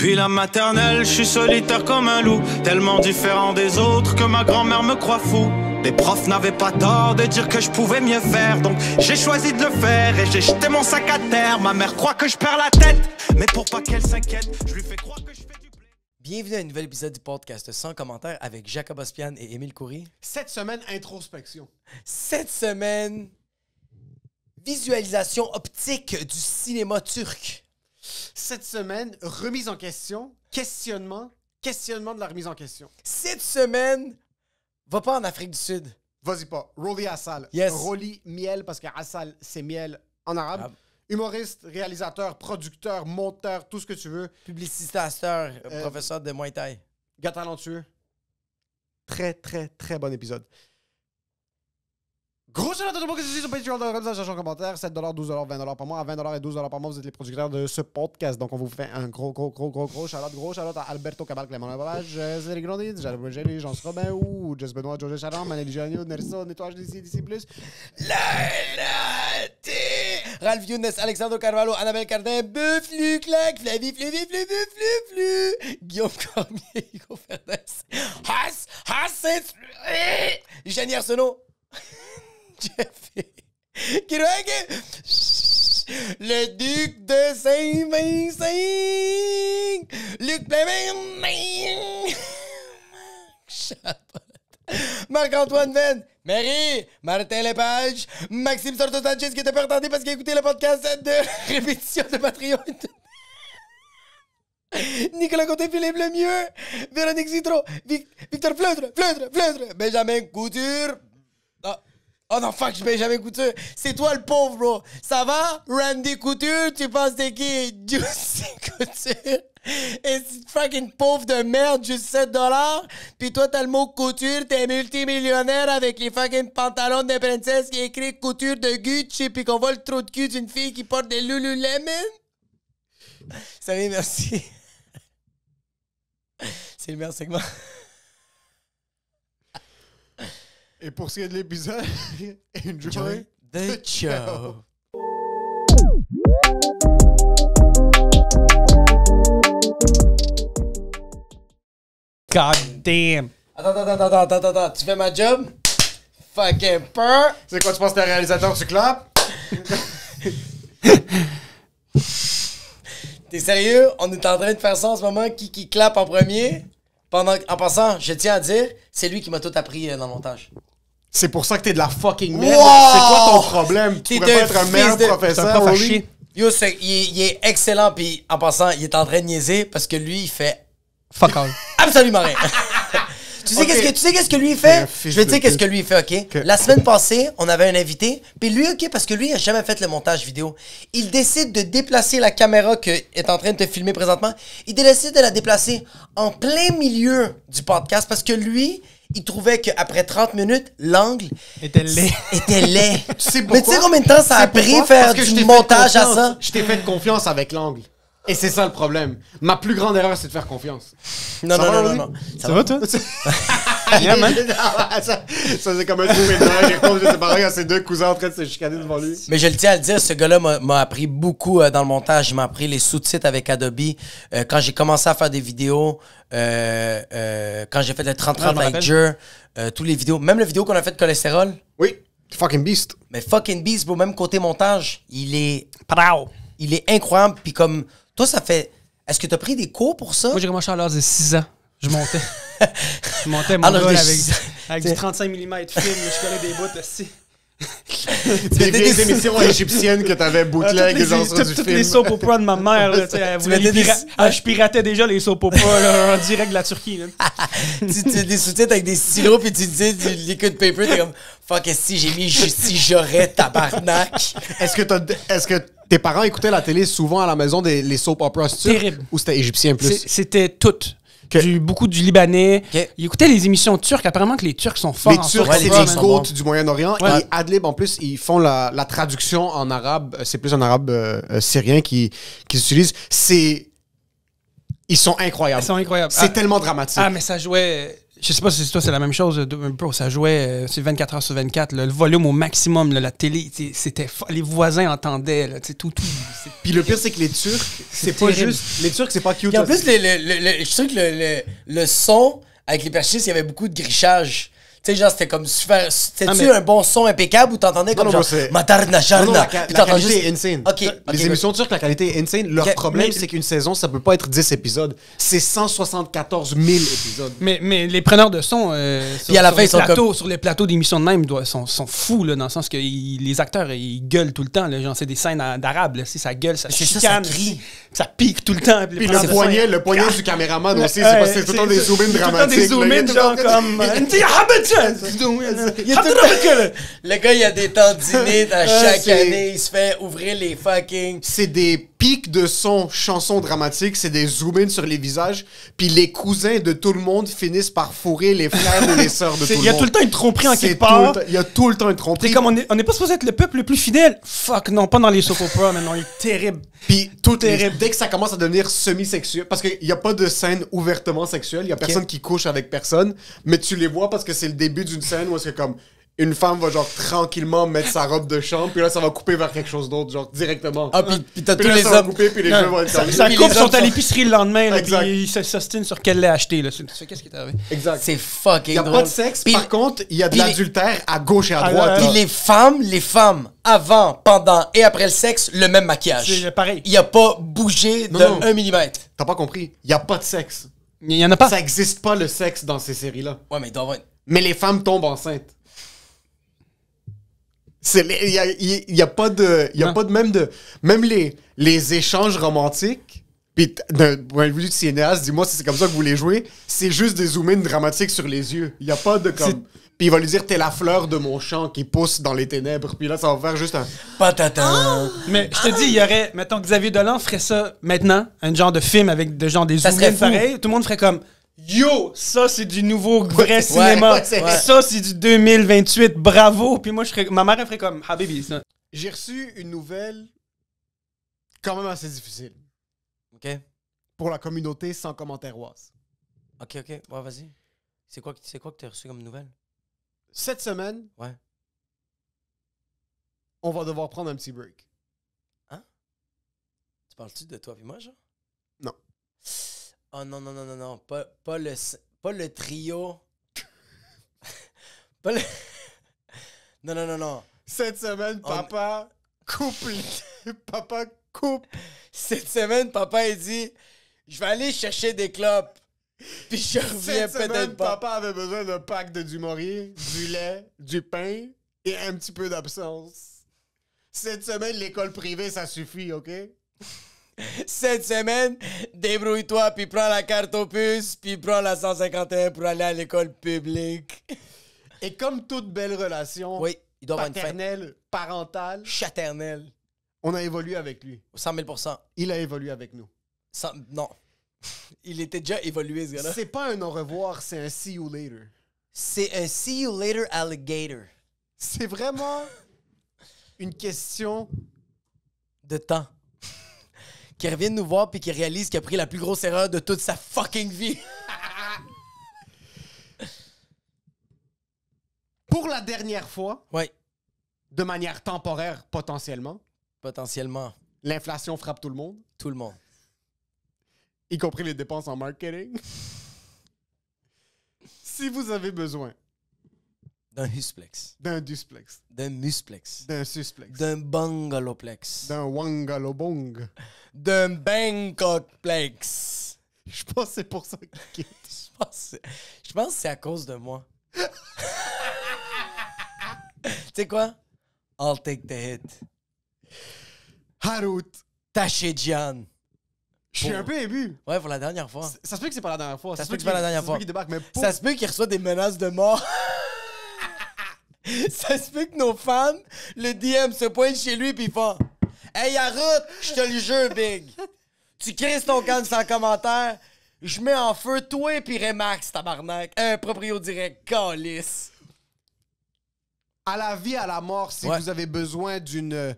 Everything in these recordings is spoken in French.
Depuis la maternelle, je suis solitaire comme un loup, tellement différent des autres que ma grand-mère me croit fou. Les profs n'avaient pas tort de dire que je pouvais mieux faire, donc j'ai choisi de le faire et j'ai jeté mon sac à terre. Ma mère croit que je perds la tête, mais pour pas qu'elle s'inquiète, je lui fais croire que je fais du blé. Bienvenue à un nouvel épisode du podcast sans commentaire avec Jacob Ospian et Émile Coury. Cette semaine, introspection. Cette semaine, visualisation optique du cinéma turc. Cette semaine, remise en question, questionnement de la remise en question. Cette semaine, va pas en Afrique du Sud. Vas-y pas. Roli Assal. Yes. Roli miel, parce que Assal, c'est miel en arabe. Ah. Humoriste, réalisateur, producteur, monteur, tout ce que tu veux. Publicité à cette heure, professeur de Muay Thai. Gars talentueux. Très, très, très bon épisode. Gros shout-out à tout le monde qui se suit sur Patreon, en commentaire, 7$, 12$, 20$ par mois. À 20$ et 12$ par mois, vous êtes les producteurs de ce podcast. Donc, on vous fait un gros shout-out. Gros shout-out à Alberto Cabal, Clément Lavage, Cédric Grondin, Jerry, Jean Robin, ou Jess Benoît, Georges Charan, Manélie Janio, Nerso, Nettoyage d'ici plus. Ralph Younes, Alexandre Carvalho, Annabelle Cardin, Bufflu, Clac, Flavie, Guillaume Cormier, Hugo Fernandez, Jenny Arsenault, Jeff Kirouac, le duc de Saint-Vincent, Luc Plémin, Marc-Antoine Venn, Marie, Martin Lepage, Maxime Sorto-Sanchez qui était pas retardé parce qu'il a écouté le podcast de répétition de Patreon. Nicolas Côté-Philippe Lemieux, Véronique Citron, Victor Fleutre, Benjamin Couture. Oh non, fuck, Benjamin Couture. C'est toi le pauvre, bro. Ça va? Randy Couture, tu penses t'es qui? Juicy Couture. Et c'est fucking pauvre de merde, juste 7$. Puis toi, t'as le mot couture, t'es multimillionnaire avec les fucking pantalons de princesse qui écrit couture de Gucci, puis qu'on voit le trou de cul d'une fille qui porte des Lululemon. Salut, merci. C'est le meilleur segment. Et pour ce qui est de l'épisode, enjoy the show. God damn. Attends. Tu fais ma job? Fucking peur. C'est quoi, tu penses que t'es un réalisateur, tu clapes? T'es sérieux? On est en train de faire ça en ce moment. Qui clappe en premier? En passant, je tiens à dire, c'est lui qui m'a tout appris dans le montage. C'est pour ça que t'es de la fucking merde. Wow! C'est quoi ton problème? Tu pourrais pas être un meilleur professeur. Yo, il est excellent, puis en passant, il est en train de niaiser parce que lui, il fait Fuck all. absolument rien. Tu sais qu'est-ce que lui il fait? Je vais te dire qu'est-ce que lui il fait, OK? La semaine passée, on avait un invité, puis lui, OK, parce que lui, il a jamais fait le montage vidéo. Il décide de déplacer la caméra qui est en train de te filmer présentement. Il décide de la déplacer en plein milieu du podcast parce que lui, il trouvait qu'après 30 minutes, l'angle était laid. Tu sais pourquoi? Mais tu sais combien de temps ça a pris faire du montage à ça? Je t'ai fait confiance avec l'angle. Et c'est ça le problème. Ma plus grande erreur, c'est de faire confiance. Non. Ça va, toi? Yeah, man. Ça c'est comme un trou ménage. J'ai compris, c'est pareil, ces deux cousins en train de se chicaner devant lui. Mais je le tiens à le dire, ce gars-là m'a appris beaucoup dans le montage. Il m'a appris les sous-titres avec Adobe. Quand j'ai commencé à faire des vidéos, quand j'ai fait le 30-30 avec Jer, tous les vidéos, même la vidéo qu'on a fait de cholestérol. Oui, fucking beast. Mais fucking beast, bro, même côté montage, il est incroyable. Puis comme, toi, ça fait... Est-ce que t'as pris des cours pour ça? Moi, j'ai commencé à l'âge de 6 ans. Je montais mon rôle avec du 35 mm film. Je collais des bouts aussi. Des vieilles émissions égyptiennes que t'avais bouclées que genre sur du toutes film. les soap operas de ma mère, là, je piratais déjà les soap operas en direct de la Turquie. Là. tu des sous-titres avec des stylos puis tu dis du liquid paper, t'es comme fuck, si j'ai mis si j'aurais tabarnak. Est-ce que tes parents écoutaient la télé souvent à la maison les soap operas turcs? Terrible. Ou c'était égyptien plus? C'était tout. Beaucoup du Libanais. Okay. Ils écoutaient les émissions turques. Apparemment que les Turcs sont forts. Les Turcs, c'est les côtes du Moyen-Orient. Ouais. Et Adlib, en plus, ils font la traduction en arabe. C'est plus en arabe syrien qu'ils utilisent. Ils sont incroyables. Ils sont incroyables. C'est tellement dramatique. Ah, mais ça jouait... Je sais pas si toi c'est la même chose, bro, ça jouait c'est 24 heures sur 24, là, le volume au maximum, là, la télé, c'était les voisins entendaient, là, tout. Puis le pire, c'est que les Turcs, c'est pas terrible. juste... Les Turcs, c'est pas cute. Puis en là, plus, je trouve que le son, avec les perchistes, il y avait beaucoup de grichage. Tu sais, genre, c'était comme super... C'était-tu un bon son impeccable ou t'entendais comme non, genre... c'est- Matarna, Non, charna. la Puis t'entends qualité juste... est insane. Ok, Les émissions turques, la qualité est insane. Leur Ok, problème, mais- c'est qu'une saison, ça peut pas être 10 épisodes. C'est 174 000 épisodes. Mais les preneurs de son Puis à la fin, ils sont sur les plateaux d'émissions de même sont fous, là, dans le sens que les acteurs, ils gueulent tout le temps, là, genre c'est des scènes d'arabe, là, si ça gueule, ça C'est ça, chicane, ça crie. ça pique tout le temps. Puis le poignet du caméraman aussi, c'est parce que c'est tout le temps des zoom-in dramatiques. Tout le temps des zoom-in, genre comme... Il y a tout le gars, il a des tendinites à chaque année. Il se fait ouvrir les fucking... C'est des pics de son, chansons dramatiques, c'est des zoom-in sur les visages, puis les cousins de tout le monde finissent par fourrer les frères ou les sœurs de tout le monde. Il y a tout le temps une tromperie en C'est quelque part. Il y a tout le temps une tromperie. C'est comme on n'est pas supposé être le peuple le plus fidèle. Fuck, non, pas dans les soap operas, mais non, il est terrible. Puis dès que ça commence à devenir semi-sexuel, parce qu'il n'y a pas de scène ouvertement sexuelle, il y a personne qui couche avec personne, mais tu les vois parce que c'est le début d'une scène où c'est comme une femme va genre tranquillement mettre sa robe de chambre, puis là ça va couper vers quelque chose d'autre, genre directement. Ah, puis t'as Puis tous là, les ça va hommes... couper, puis les cheveux vont être Ça comme Puis coupe, les sont hommes à sont- l'épicerie le lendemain, là, Exact. puis ils s'ostinent sur quel lait acheter. Là. C'est qu'est-ce qui est arrivé? Exact. C'est fucking Il n'y a drôle. pas de sexe, Puis- par contre, il y a de puis les- l'adultère à gauche et à Ah, droite. ouais, là. Puis les femmes, avant, pendant et après le sexe, le même maquillage. C'est pareil. Il a pas bougé de Non. 1 millimètre. T'as pas compris? Il n'y a pas de sexe. Il y en a pas. Ça existe pas le sexe dans ces séries-là. Ouais, mais il doit avoir une... Mais les femmes tombent enceintes. Il y a pas de... Il y a Non. pas de... Même les échanges romantiques, puis d'un point de vue de cinéaste, dis-moi si c'est comme ça que vous les jouez, c'est juste des zoom-in dramatiques sur les yeux. Il y a pas de comme... Puis il va lui dire, t'es la fleur de mon champ qui pousse dans les ténèbres. Puis là, ça va faire juste un... Patata. Mais je te dis, il y aurait, mettons, Xavier Dolan ferait ça maintenant, un genre de film avec des Ça serait zoom fou. pareil, tout le monde ferait comme yo, ça c'est du nouveau vrai cinéma. ouais, c'est vrai. Ça c'est du 2028, bravo. Puis moi ma mère elle ferait comme Habibi ça. J'ai reçu une nouvelle quand même assez difficile OK. pour la communauté sans commentaire-oise. OK. Ouais, vas-y. C'est quoi que t'as reçu comme nouvelle? Cette semaine, Ouais. on va devoir prendre un petit break. Tu parles-tu de toi et moi, genre? Non. Oh non. Pas le trio. Pas le... Non. Cette semaine, papa coupe. Cette semaine, papa, il dit, je vais aller chercher des clopes. Puis je reviens Cette semaine, peut-être pas. papa avait besoin d'un pack de Dumouriez, du lait, du pain et un petit peu d'absence. Cette semaine, l'école privée, ça suffit, OK? Cette semaine, débrouille-toi, puis prends la carte aux puces, puis prends la 151 pour aller à l'école publique. Et comme toute belle relation Oui, il doit avoir une fin. paternelle, parentale, Chaternelle. on a évolué avec lui. 100 000 Il a évolué avec nous. Non. Il était déjà évolué, ce gars-là. C'est pas un au revoir, c'est un see you later. C'est un see you later alligator. C'est vraiment une question. De temps. Qui revient nous voir puis qui réalise qu'il a pris la plus grosse erreur de toute sa fucking vie. Pour la dernière fois, Ouais, de manière temporaire potentiellement, potentiellement, l'inflation frappe tout le monde, tout le monde. y compris les dépenses en marketing. Si vous avez besoin D'un husplex. d'un dusplex, D'un musplex. d'un susplex, D'un bungalowplex. d'un wangalobong, D'un bangkokplex. je pense que c'est pour ça qu'il quitte. Je pense que c'est à cause de moi. Tu sais quoi? I'll take the hit. Harut, Tachedjian. je suis un peu ému. Ouais, pour la dernière fois. Ça se peut que c'est pas la dernière fois. Ça se peut que c'est pas la dernière fois. Ça se peut qu'il débarque, mais pour... Ça se peut qu'il reçoit des menaces de mort. Ça se peut que nos fans, le DM se pointe chez lui pis ils font Hey, Harut, je te le jure, Big. Tu crises ton camp sans commentaire, je mets en feu toi pis Remax, tabarnak. Un proprio direct, calice. à la vie, à la mort, si Ouais. vous avez besoin de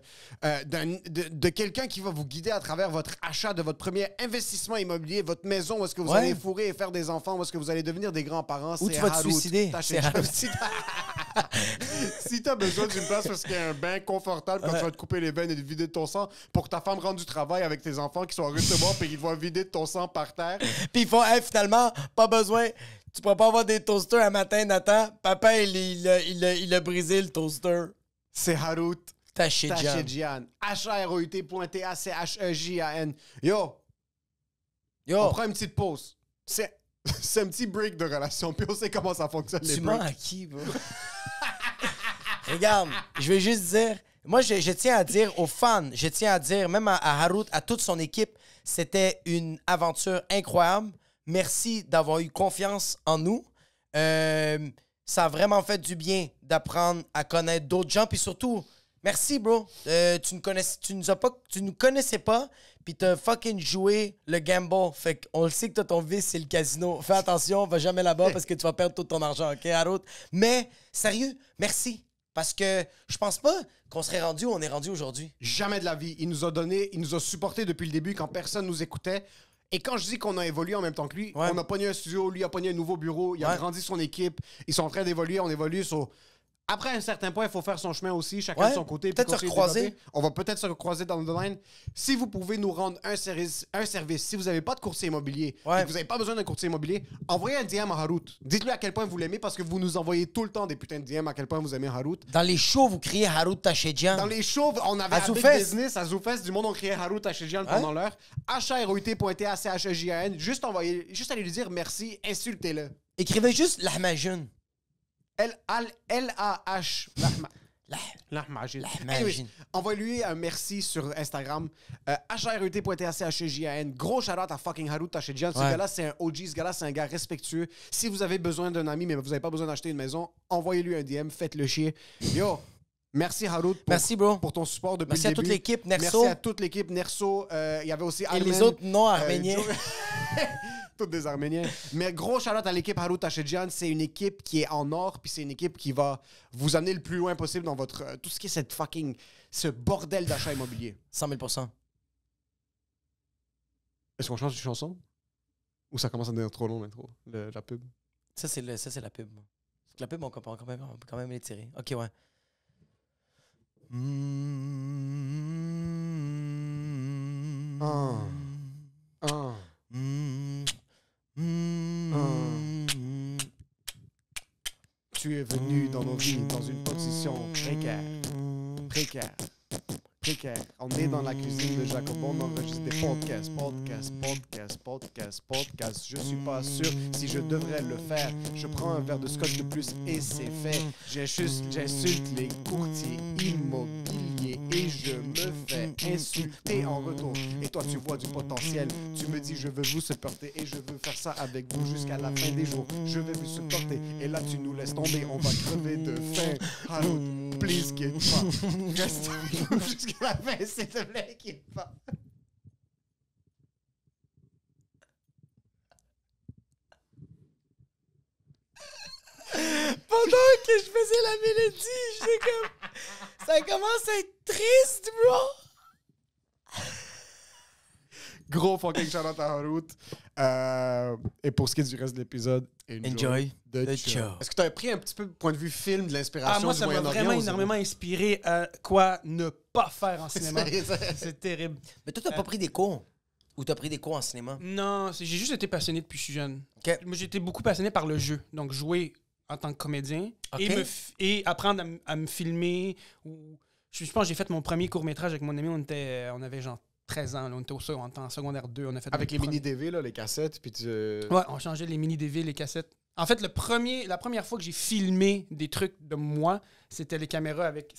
quelqu'un qui va vous guider à travers votre achat de votre premier investissement immobilier, votre maison, où est-ce que vous Ouais. allez fourrer et faire des enfants, où est-ce que vous allez devenir des grands-parents. Ou tu vas te suicider. C'est Harout. Si t'as besoin d'une place parce qu'il y a un bain confortable quand Ouais. tu vas te couper les veines et te vider de ton sang pour que ta femme rentre du travail avec tes enfants qui sont en recevoir puis qu'ils te voient vider de ton sang par terre. Puis ils font, hey, finalement, pas besoin. Tu pourras pas avoir des toasters un matin, Nathan. Papa, il a brisé le toaster. C'est Harout Tachidjian. Tachidjian. HAROUT.TACHEJAN. Yo, Yo, on prend une petite pause. C'est un petit break de relation, puis on sait comment ça fonctionne, les tu mens breaks. à qui, bro? Regarde, je vais juste dire... Moi, je tiens à dire aux fans, je tiens à dire, même à Harout, à toute son équipe, c'était une aventure incroyable. Merci d'avoir eu confiance en nous. Ça a vraiment fait du bien d'apprendre à connaître d'autres gens. Puis surtout, merci, bro. Tu nous connaissais pas, puis t'as fucking joué le gamble. Fait qu'on le sait que t'as ton vice, c'est le casino. Fais attention, va jamais là-bas parce que tu vas perdre tout ton argent, OK, Harout? Mais, sérieux, merci. Parce que je pense pas qu'on serait rendu où on est rendu aujourd'hui. Jamais de la vie. Il nous a donné, il nous a supporté depuis le début quand personne nous écoutait. Et quand je dis qu'on a évolué en même temps que lui, Ouais. on a pogné un studio, lui a pogné un nouveau bureau, il a Ouais. grandi son équipe, ils sont en train d'évoluer, on évolue sur... Après, à un certain point, il faut faire son chemin aussi, chacun Ouais. de son côté. puis Peut-être se continuer de recroiser. développer. On va peut-être se recroiser dans le line. Si vous pouvez nous rendre un service, si vous n'avez pas de courtier immobilier Ouais. et que vous n'avez pas besoin d'un courtier immobilier, envoyez un DM à Harout. Dites-lui à quel point vous l'aimez parce que vous nous envoyez tout le temps des putains de DM à quel point vous aimez Harout. Dans les shows, vous criez Harout Tachidjian. Dans les shows, on avait À à Big Zoufest. Business, à Zoufest, du monde, on criait Harout Tachidjian pendant l'heure. HAROUT.TACHEJAN. Juste aller lui dire merci, insultez-le. Écrivez juste Lahmajoun. L-A-H. Lahmajoun. Anyways, envoie-lui un merci sur Instagram. HAROUT.TACHEJAN. Gros shout-out à fucking Harout Tachidjian. Ce Ouais. gars-là, c'est un OG. Ce gars-là, c'est un gars respectueux. Si vous avez besoin d'un ami, mais vous n'avez pas besoin d'acheter une maison, envoyez-lui un DM, faites-le chier. Yo, merci Harout Merci, bro. pour ton support depuis Merci le à début. toute l'équipe, Nerso. Merci à toute l'équipe Nerso. Il y avait aussi Et les autres non-arméniens. Tous des Arméniens. Mais gros shout-out à l'équipe Harout Tachidjian. C'est une équipe qui est en or, puis c'est une équipe qui va vous amener le plus loin possible dans votre tout ce qui est ce bordel d'achat immobilier. 100 000 %. Est-ce qu'on change de chanson? Ou ça commence à devenir trop long, l'intro, la pub? Ça, c'est la pub. La pub, on peut quand même les tirer. OK, ouais. Tu es venu dans nos vies dans une position précaire. Précaire. On est dans la cuisine de Jacobo, on enregistre des podcasts. Je suis pas sûr si je devrais le faire. Je prends un verre de scotch de plus et c'est fait. J'insulte les courtiers immobiliers et je me fais insulter en retour. Et toi, tu vois du potentiel. Tu me dis, je veux vous supporter et je veux faire ça avec vous jusqu'à la fin des jours. Je vais vous supporter. Et là, tu nous laisses tomber. On va crever de faim. Harout, please, quitte pas. Reste avec nous jusqu'à la fin, s'il te plaît, quitte pas. Pendant que je faisais la mélodie, j'étais comme... Ça commence à être triste, bro! Gros fucking shout-out à Harout. Et pour ce qui est du reste de l'épisode, Enjoy the show. show. Est-ce que tu as pris un petit peu point de vue film de l'inspiration Moi, du ça m'a Moyen-Orient vraiment ou énormément inspiré à quoi ne pas faire en cinéma. C'est- C'est terrible. Mais toi, t'as pas pris des cours? Ou t'as pris des cours en cinéma? Non, j'ai juste été passionné depuis que je suis jeune. OK. Moi, j'ai été beaucoup passionné par le jeu. Donc, jouer en tant que comédien OK. et apprendre à me filmer. Je pense que j'ai fait mon premier court-métrage avec mon ami. On avait genre 13 ans. Là, on était en secondaire 2. On a fait Avec les notre mini-DV, là, les cassettes, puis tu... Ouais, on changeait les mini-DV, les cassettes. En fait, la première fois que j'ai filmé des trucs de moi, c'était les caméras avec...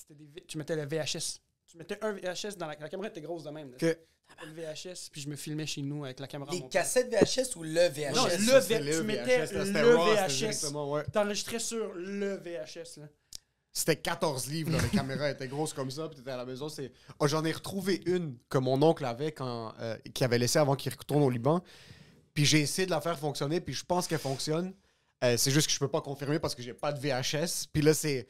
Tu mettais le VHS. Tu mettais un VHS dans la caméra était grosse de même. Là. Ok. Le VHS, puis je me filmais chez nous avec la caméra. Les montée. cassettes VHS ou le VHS? Non, tu mettais là, c'était le raw, c'était VHS. directement, ouais. T'enregistrais sur le VHS. Là. C'était 14 livres, là, les caméras étaient grosses comme ça, puis t'étais à la maison. Oh, j'en ai retrouvé une que mon oncle avait qu'il avait laissée avant qu'il retourne au Liban. Puis j'ai essayé de la faire fonctionner, puis je pense qu'elle fonctionne. C'est juste que je peux pas confirmer parce que j'ai pas de VHS. Puis là, c'est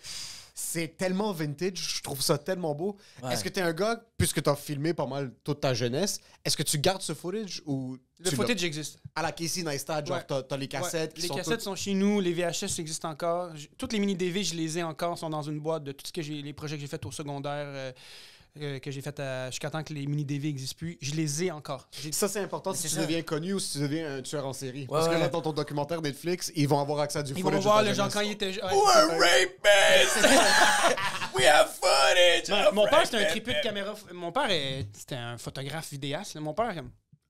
c'est tellement vintage, je trouve ça tellement beau. Ouais. Est-ce que t'es un gars, puisque t'as filmé pas mal toute ta jeunesse, est-ce que tu gardes ce footage ou Le footage existe. à la Casey Neistat, genre Ouais. t'as les cassettes qui Les sont cassettes toutes- sont chez nous, les VHS existent encore. Toutes les mini-DV, je les ai encore, sont dans une boîte de tout ce que les projets que j'ai fait au secondaire, que j'ai fait jusqu'à temps que les mini-DV n'existent plus. Je les ai encore. Ça, c'est important Mais si c'est tu ça. deviens connu ou si tu deviens un tueur en série. Parce que ouais. là, dans ton documentaire Netflix, ils vont avoir accès à du Ils footage. vont de voir ta le genre jeunesse. quand il était jeune. We're rapists! We have footage! Mon père, c'était un tripeux de caméra. Mon père, c'était un photographe vidéaste. Là. Mon père,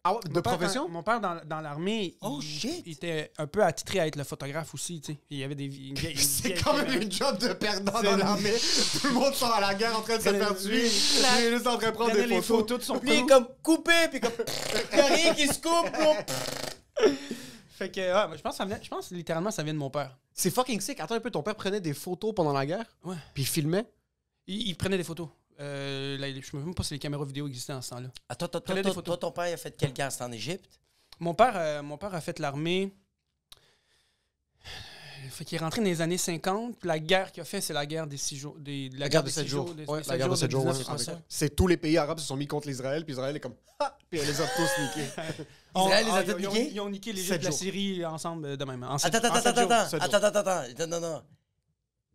Ah ouais, de mon père, profession? Mon père, dans l'armée, Oh, il, shit! il était un peu attitré à être le photographe aussi. Tu sais. Il y avait des C'est quand même une job de perdant dans l'armée. Tout le monde sort à la guerre en train de se faire tuer. Il est juste en train de prendre des les photos. photos de son Puis cou. comme coupé, puis comme... Y'a rien qui se coupe, bro. Fait que, ouais, je pense littéralement ça vient de mon père. C'est fucking sick. Attends un peu, ton père prenait des photos pendant la guerre? Ouais. Puis il filmait? Il prenait des photos. Là, je me souviens même pas si les caméras vidéo existaient en ce temps-là. Attends, Prenez des photos. toi, ton père, il a fait quelle guerre? C'était en Égypte? Mon père a fait l'armée. Fait qu'il est rentré dans les années 50. Puis la guerre qu'il a fait, c'est la guerre des 6 jours. La guerre de 7 jours. Ouais, la guerre de 7 jours. ouais, 1960. c'est tous les pays arabes se sont mis contre l'Israël, puis Israël est comme ah! Puis elle les a tous niqués. Israël les a tous ils ont- niqués? Ils ont niqué l'Égypte 7 et la jours. Syrie ensemble de même. En Attends, sept jours. non.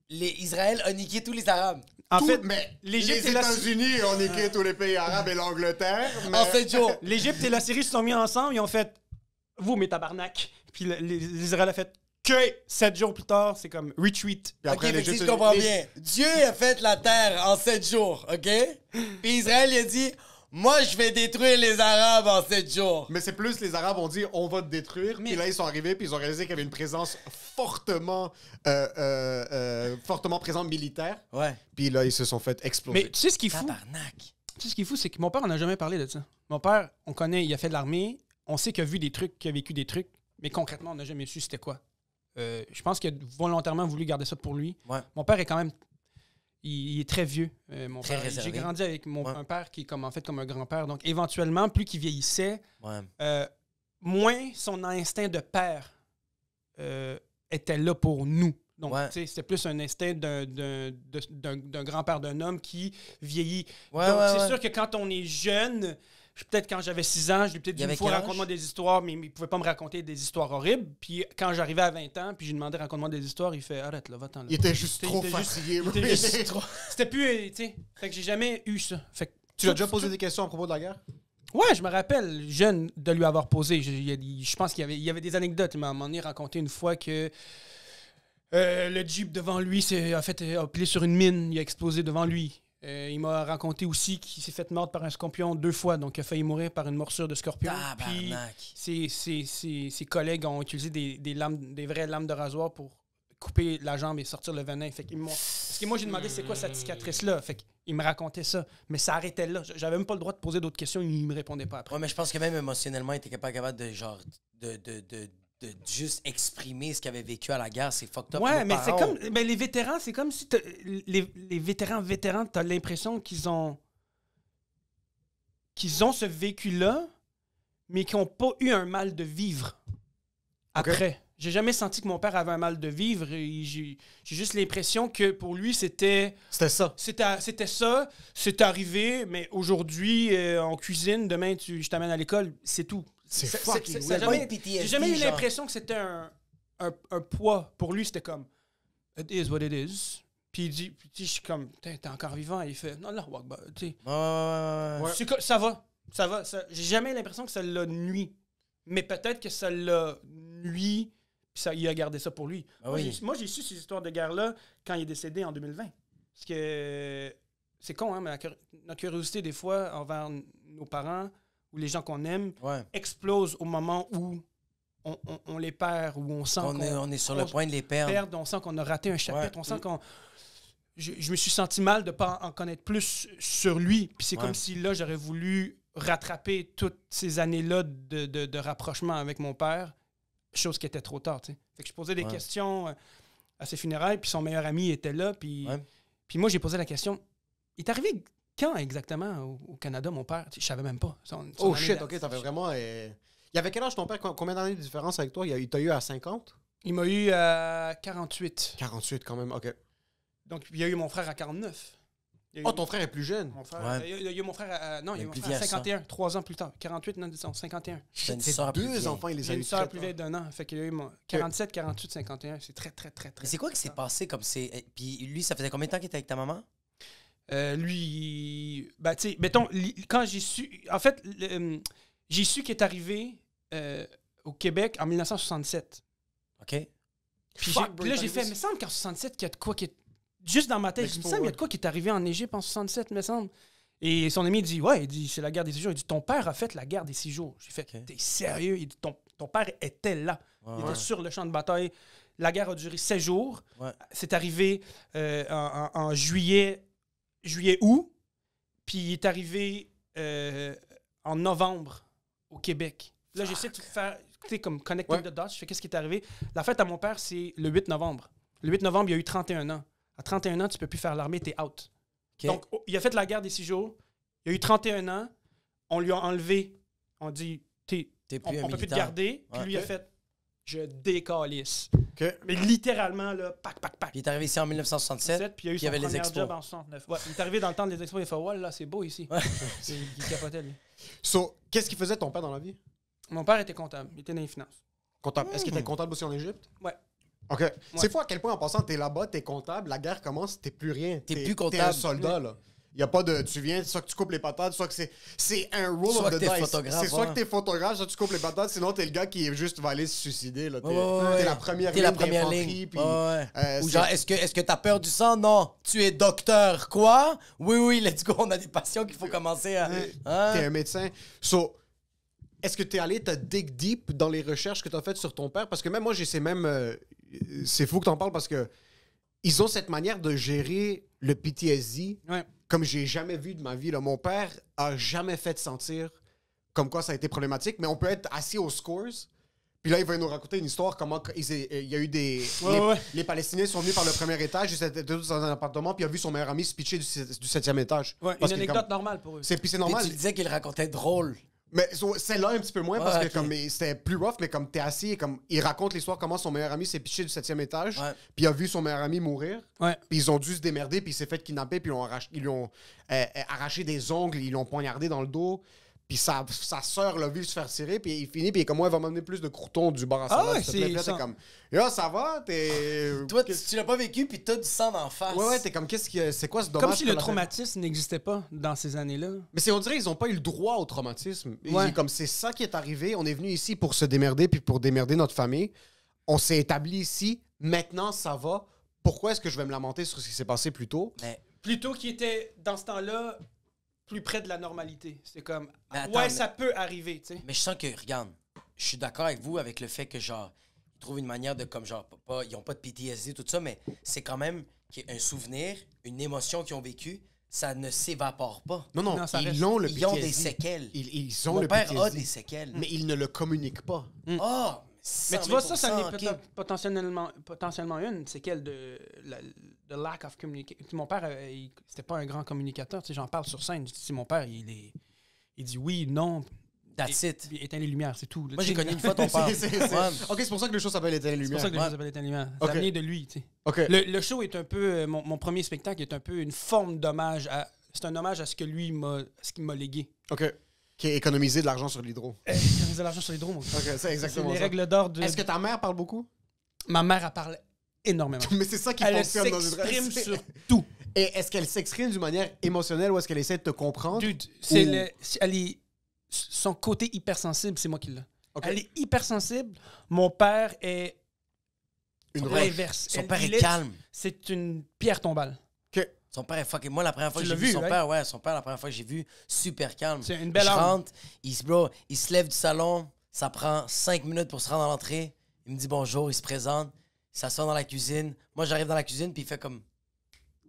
Israël a niqué tous les Arabes. En Tout- fait, mais l'Égypte les et la États-Unis ont niqué tous les pays arabes et l'Angleterre. Mais... En 7 jours. l'Égypte et la Syrie se sont mis ensemble. Ils ont fait vous, mes tabarnak. Puis l'Israël a fait que 7 jours plus tard, c'est comme retreat. Puis après, Ok, fait que si l'Égypte- je comprends les- bien, Dieu a fait la terre en 7 jours, ok? Puis Israël, il a dit, moi, je vais détruire les Arabes en 7 jours. Mais c'est plus les Arabes ont dit on va te détruire. Mais- Puis là, ils sont arrivés, puis ils ont réalisé qu'il y avait une présence fortement présente militaire. Ouais. Puis là, ils se sont fait exploser. Mais tu sais ce qui est fou? Tabarnak. Tu sais ce qui est fou, c'est que mon père, on n'a jamais parlé de ça. Mon père, on connaît, il a fait de l'armée, on sait qu'il a vu des trucs, qu'il a vécu des trucs, mais concrètement, on n'a jamais su c'était quoi. Je pense qu'il a volontairement voulu garder ça pour lui. Ouais. Mon père est quand même. Il est très vieux. Mon Très père. réservé. J'ai grandi avec Ouais. un père qui est comme, en fait comme un grand-père. Donc, éventuellement, plus qu'il vieillissait, Ouais. moins son instinct de père était là pour nous. Donc, Ouais. tu sais, c'était plus un instinct d'un grand-père d'un homme qui vieillit. Ouais, Donc, ouais, c'est ouais. sûr que quand on est jeune, peut-être quand j'avais 6 ans, je lui ai peut-être Il dit avait une fois, quel âge? raconte-moi des histoires, mais il pouvait pas me raconter des histoires horribles. Puis quand j'arrivais à 20 ans, puis je lui demandais, raconte-moi des histoires, il fait, arrête là, va-t'en là. Il était juste Il trop était juste- fatigué. il était juste trop- C'était plus, tu sais, fait que j'ai jamais eu ça. Fait que Tu as déjà posé des questions à propos de la guerre? Ouais, je me rappelle, jeune, de lui avoir posé. Je pense qu'il y avait des anecdotes. Il m'a à un moment donné raconté une fois que le Jeep devant lui a pilé sur une mine, il a explosé devant lui. Il m'a raconté aussi qu'il s'est fait mordre par un scorpion 2 fois, donc il a failli mourir par une morsure de scorpion. Puis Tabarnak. ses collègues ont utilisé des vraies lames de rasoir pour couper la jambe et sortir le venin. Fait qu'ils m'ont... Parce que moi, j'ai demandé c'est quoi cette cicatrice-là. Fait qu'il me racontait ça. Mais ça arrêtait là. J'avais même pas le droit de poser d'autres questions. Il me répondait pas après. Ouais, mais je pense que même émotionnellement, il était pas capable de, genre, de juste exprimer ce qu'il avait vécu à la guerre. C'est fucked up. Ouais, Nos mais c'est parents comme... Ben, les vétérans, c'est comme si... Les vétérans, t'as l'impression qu'ils ont ce vécu-là, mais qu'ils n'ont pas eu un mal de vivre après. J'ai jamais senti que mon père avait un mal de vivre. Et j'ai juste l'impression que pour lui, c'était C'était ça. c'était ça, c'est arrivé, mais aujourd'hui, on cuisine, demain, je t'amène à l'école, c'est tout. C'est Ça- fucking ça- ça a weird. jamais- Pas une PTSD, J'ai jamais eu genre. l'impression que c'était un poids. Pour lui, c'était comme it is what it is. Puis il dit, je suis comme, t'es encore vivant. Et il fait, non, bah, tu sais, Ouais. c'est ça va. J'ai jamais l'impression que ça l'a nuit. Mais peut-être que ça l'a nuit, puis il a gardé ça pour lui. Ah oui. Moi, j'ai su ces histoires de guerre-là quand il est décédé en 2020. Parce que c'est con, hein, mais notre curiosité, des fois, envers nos parents ou les gens qu'on aime, Ouais. explose au moment où on les perd, où on sent On est sur le point de les perdre. perd, on sent qu'on a raté un chapitre, Ouais. on sent qu'on... Je me suis senti mal de ne pas en connaître plus sur lui. Puis c'est Ouais. comme si là, j'aurais voulu rattraper toutes ces années-là de rapprochement avec mon père, chose qui était trop tard. Tu sais. Fait que je posais des Ouais. questions à ses funérailles, puis son meilleur ami était là. Puis Ouais. moi, j'ai posé la question, il est arrivé quand exactement au Canada, mon père? Tu sais, je savais même pas. Son Oh année shit, de- ok, t'avais vraiment. Il y avait quel âge ton père? Combien d'années de différence avec toi? Il t'a eu à 50? Il m'a eu à 48. 48 quand même, ok. Donc, il y a eu mon frère à 49. Il y a eu Oh, ton frère est plus jeune. mon frère, Ouais. il y a eu mon frère à, non, il y a eu mon plus frère à vieille, ça. 51, 3 ans plus tard. 48, non, 51. J'ai une C'est sœur plus 2 vieille. enfants, il les J'ai a une eu soeur très plus tard. vieille d'un an. Fait qu'il y a eu 47, 48, 51. C'est très, très, très, très. Mais c'est quoi qui s'est passé comme c'est. Puis lui, ça faisait combien de temps qu'il était avec ta maman? Lui, ben, tu sais, mettons, quand j'ai su. En fait, j'ai su qu'il est arrivé au Québec en 1967. OK? Puis, Fuck, puis là, j'ai bro, fait, il me semble qu'en 67, qu'il y a de quoi qui est. Juste dans ma tête, il me semble qu'il y a de quoi qui est arrivé en Égypte en 67, me semble. Et son ami dit, ouais, il dit, c'est la guerre des 6 jours. Il dit, ton père a fait la guerre des 6 jours. J'ai fait, Ok. t'es sérieux? Il dit, ton père était là. Il était sur le champ de bataille. La guerre a duré 16 jours. Ouais. C'est arrivé en juillet, août. Puis il est arrivé en novembre au Québec. Là, j'essaie de faire, tu sais, comme connecting Ouais. the dots. Je fais, qu'est-ce qui est arrivé? La fête à mon père, c'est le 8 novembre. Le 8 novembre, il a eu 31 ans. À 31 ans, tu peux plus faire l'armée, t'es out. OK. Donc, il a fait la guerre des 6 jours. Il a eu 31 ans. On lui a enlevé. On dit, T'es on plus un peut plus te militant. garder. Puis Ouais. lui, il a fait, je décalisse. OK. Mais littéralement, là, pac. Puis il est arrivé ici en 1967. Puis il a eu puis il y son avait les premier expos. job en 69. Ouais, il est arrivé dans le temps des expos. Il a fait, ouais, là, c'est beau ici. Ouais. Il capotait, lui. So, qu'est-ce qu'il faisait ton père dans la vie? Mon père était comptable. Il était dans les finances. Comptable. Est-ce qu'il était comptable aussi en Égypte? Ouais. OK. C'est fou à quel point, en passant, t'es là-bas, t'es comptable, la guerre commence, t'es plus rien. T'es plus T'es un comptable. soldat, là. Il n'y a pas de. Tu viens, soit que tu coupes les patates, soit que c'est un roll Soit of the que t'es dice. photographe, C'est soit ouais. que t'es photographe, soit tu coupes les patates, sinon t'es le gars qui est juste va aller se suicider. Là. T'es Ouais. t'es la première T'es la ligne première d'infanterie, ligne. puis, Ouais. Ou c'est- genre, est-ce que t'as peur du sang? Non. Tu es docteur. Quoi? Oui, let's go. On a des patients qu'il faut commencer à. Hein? T'es un médecin. So, est-ce que t'es allé te dig deep dans les recherches que t'as faites sur ton père? Parce que même moi, j'ai ces mêmes... c'est fou que t'en parles parce que ils ont cette manière de gérer le PTSD Ouais. comme j'ai jamais vu de ma vie. Là. Mon père a jamais fait sentir comme quoi ça a été problématique, mais on peut être assis aux scores. Puis là, il va nous raconter une histoire, comment il y a eu des... Ouais. Les Palestiniens sont venus par le premier étage, ils étaient tous dans un appartement, puis il a vu son meilleur ami se pitcher du 7e étage. Ouais, Parce une que anecdote comme- normale pour eux. Puis c'est Et normal. tu disais qu'il racontait drôle. Mais c'est là un petit peu moins parce Ouais, que ok. comme c'était plus rough, mais comme t'es assis et comme il raconte l'histoire comment son meilleur ami s'est pitché du 7e étage, Ouais. puis il a vu son meilleur ami mourir, Ouais. puis ils ont dû se démerder, puis il s'est fait kidnapper, puis ils lui ont arraché des ongles, ils l'ont poignardé dans le dos, puis sa sœur l'a vu se faire tirer, puis il finit, puis il est comme moi, il va m'amener plus de croutons du bar à salade. ouais, s'il te plaît. Puis là, c'est t'es ça. comme, yo, ça va, t'es. Toi, tu l'as pas vécu, puis t'as du sang d'en face. Ouais, t'es comme, c'est quoi ce dommage? Comme si le collatérale? traumatisme n'existait pas dans ces années-là. Mais on dirait qu'ils n'ont pas eu le droit au traumatisme. Ouais. Comme c'est ça qui est arrivé, on est venu ici pour se démerder puis pour démerder notre famille. On s'est établi ici. Maintenant, ça va. Pourquoi est-ce que je vais me lamenter sur ce qui s'est passé plus tôt? Mais Plutôt qu'il était, dans ce temps-là, plus près de la normalité. C'est comme, Mais attends, ouais, mais- ça peut arriver, tu sais. Mais je sens que, regarde, je suis d'accord avec vous avec le fait que, genre, ils trouvent une manière de, comme, genre, ils ont pas de PTSD, tout ça, mais c'est quand même qu'il y a un souvenir, une émotion qu'ils ont vécue, ça ne s'évapore pas. Non, Non, ça reste. ils ont le Ils ont PTSD. des séquelles. Ils ont Mon le père PTSD. a des séquelles. Mais ils ne le communiquent pas. Ah! Mais tu vois, ça en est 100 000%, ok. potentiellement une. C'est quelle de lack of communication. Mon père, c'était pas un grand communicateur. Tu sais, j'en parle sur scène. Je dis, mon père, il dit oui, non. That's it. Puis éteins les lumières, c'est tout. là. Moi, j'ai Tu sais, connu une fois ton père. Ouais. Ok, c'est pour ça que le show s'appelle Éteindre les C'est pour lumières. ça que les Ouais. choses s'appellent éteins les lumières. Ok. Ça vient de lui, tu sais. Ok. Le show est un peu... mon premier spectacle est un peu une forme d'hommage à... C'est un hommage à ce que lui m'a... ce qu'il m'a légué. Ok. Qui a économisé de l'argent sur l'hydro. Économiser de l'argent sur les drones. Ok, c'est C'est exactement les ça. règles d'or de... Est-ce que ta mère parle beaucoup? Ma mère, elle parle énormément. Mais c'est ça qui Elle fonctionne dans une s'exprime c'est- sur tout. Et est-ce qu'elle s'exprime d'une manière émotionnelle ou est-ce qu'elle essaie de te comprendre? Dude, c'est Ou- elle est... Son côté hypersensible, c'est moi qui l'ai. Ok. Elle est hypersensible. Mon père est Une roche. l'inverse. Son Elle- père il est calme. C'est une pierre tombale. Ok. Son père est fucking... Moi, la première fois Tu que j'ai l'as vu vu, son right? père, ouais, son père, la première fois que j'ai vu, super calme. C'est une belle Je âme. rentre, il se lève du salon, ça prend 5 minutes pour se rendre à l'entrée. Il me dit bonjour, il se présente, il s'assoit dans la cuisine. Moi, j'arrive dans la cuisine, puis il fait comme...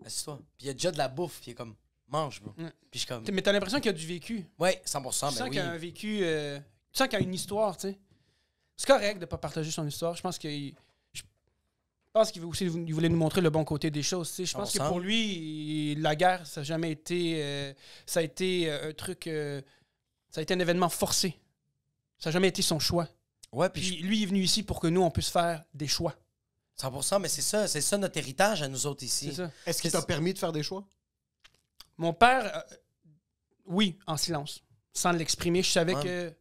Assis-toi. Puis il y a déjà de la bouffe, puis il est comme... Mange, bro. Ouais. Puis je suis comme... Mais t'as l'impression qu'il y a du vécu. Ouais, 100%, Tu sens ben qu'il y a un oui. vécu... tu sens qu'il y a une histoire, tu sais. C'est correct de pas partager son histoire. Je pense qu'il aussi il voulait nous montrer le bon côté des choses. Tu sais. Je pense que 100%. pour lui, la guerre, ça n'a jamais été... ça a été un truc... ça a été un événement forcé. Ça n'a jamais été son choix. Ouais, puis Puis lui, il est venu ici pour que nous, on puisse faire des choix. 100%, mais c'est ça notre héritage à nous autres ici. C'est ça. Est-ce qu'il t'a permis de faire des choix? Mon père, oui, en silence. Sans l'exprimer, je savais que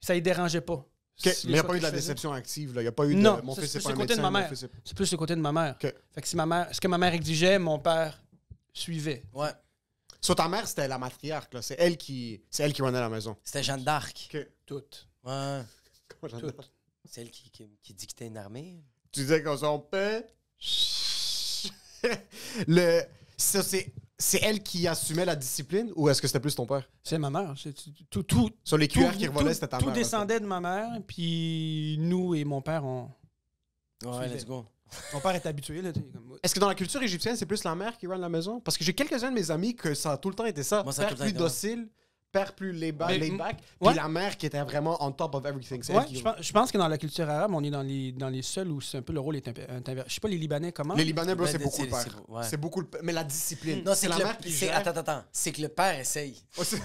ça ne dérangeait pas. OK, mais il n'y a pas eu de la déception. déception active. Là. Il n'y a pas eu de Non, mon ça, fils, c'est c'est pas plus un le côté de médecin. ma mon mère. fils, c'est- C'est plus le côté de ma mère. OK. Fait que ce que ma mère exigeait, mon père suivait. Ouais. Sur ta mère, c'était la matriarche. Là. C'est elle qui runnait la maison. C'était Jeanne d'Arc. OK. Toutes. Ouais. Comment j'en ai- Toutes. C'est elle qui dictait une armée. Tu disais qu'on s'en paie. Ça, c'est elle qui assumait la discipline ou est-ce que c'était plus ton père? C'est ma mère. Tout, Sur les cuillères qui revolaient, c'était ta tout mère. descendait de ma mère, puis nous et mon père, Ouais, Suivait. let's go. mon père est habitué. Là, tu sais, comme... Est-ce que dans la culture égyptienne, c'est plus la mère qui run la maison? Parce que j'ai quelques-uns de mes amis que ça a tout le temps été ça. Moi, ça a Père tout le temps plus été, docile, père plus laid back, Mais- puis ouais. la mère qui était vraiment on top of everything. C'est Ouais, elle qui... je pense que dans la culture arabe, on est dans les seuls où c'est un peu le rôle est je sais pas les Libanais comment. Les Libanais, bro, Ben, c'est beaucoup le c'est- père. ouais. C'est beaucoup le père. Mais la discipline. Non, c'est la que mère qui le... gère. Attends. C'est que le père essaye. Ouais, c'est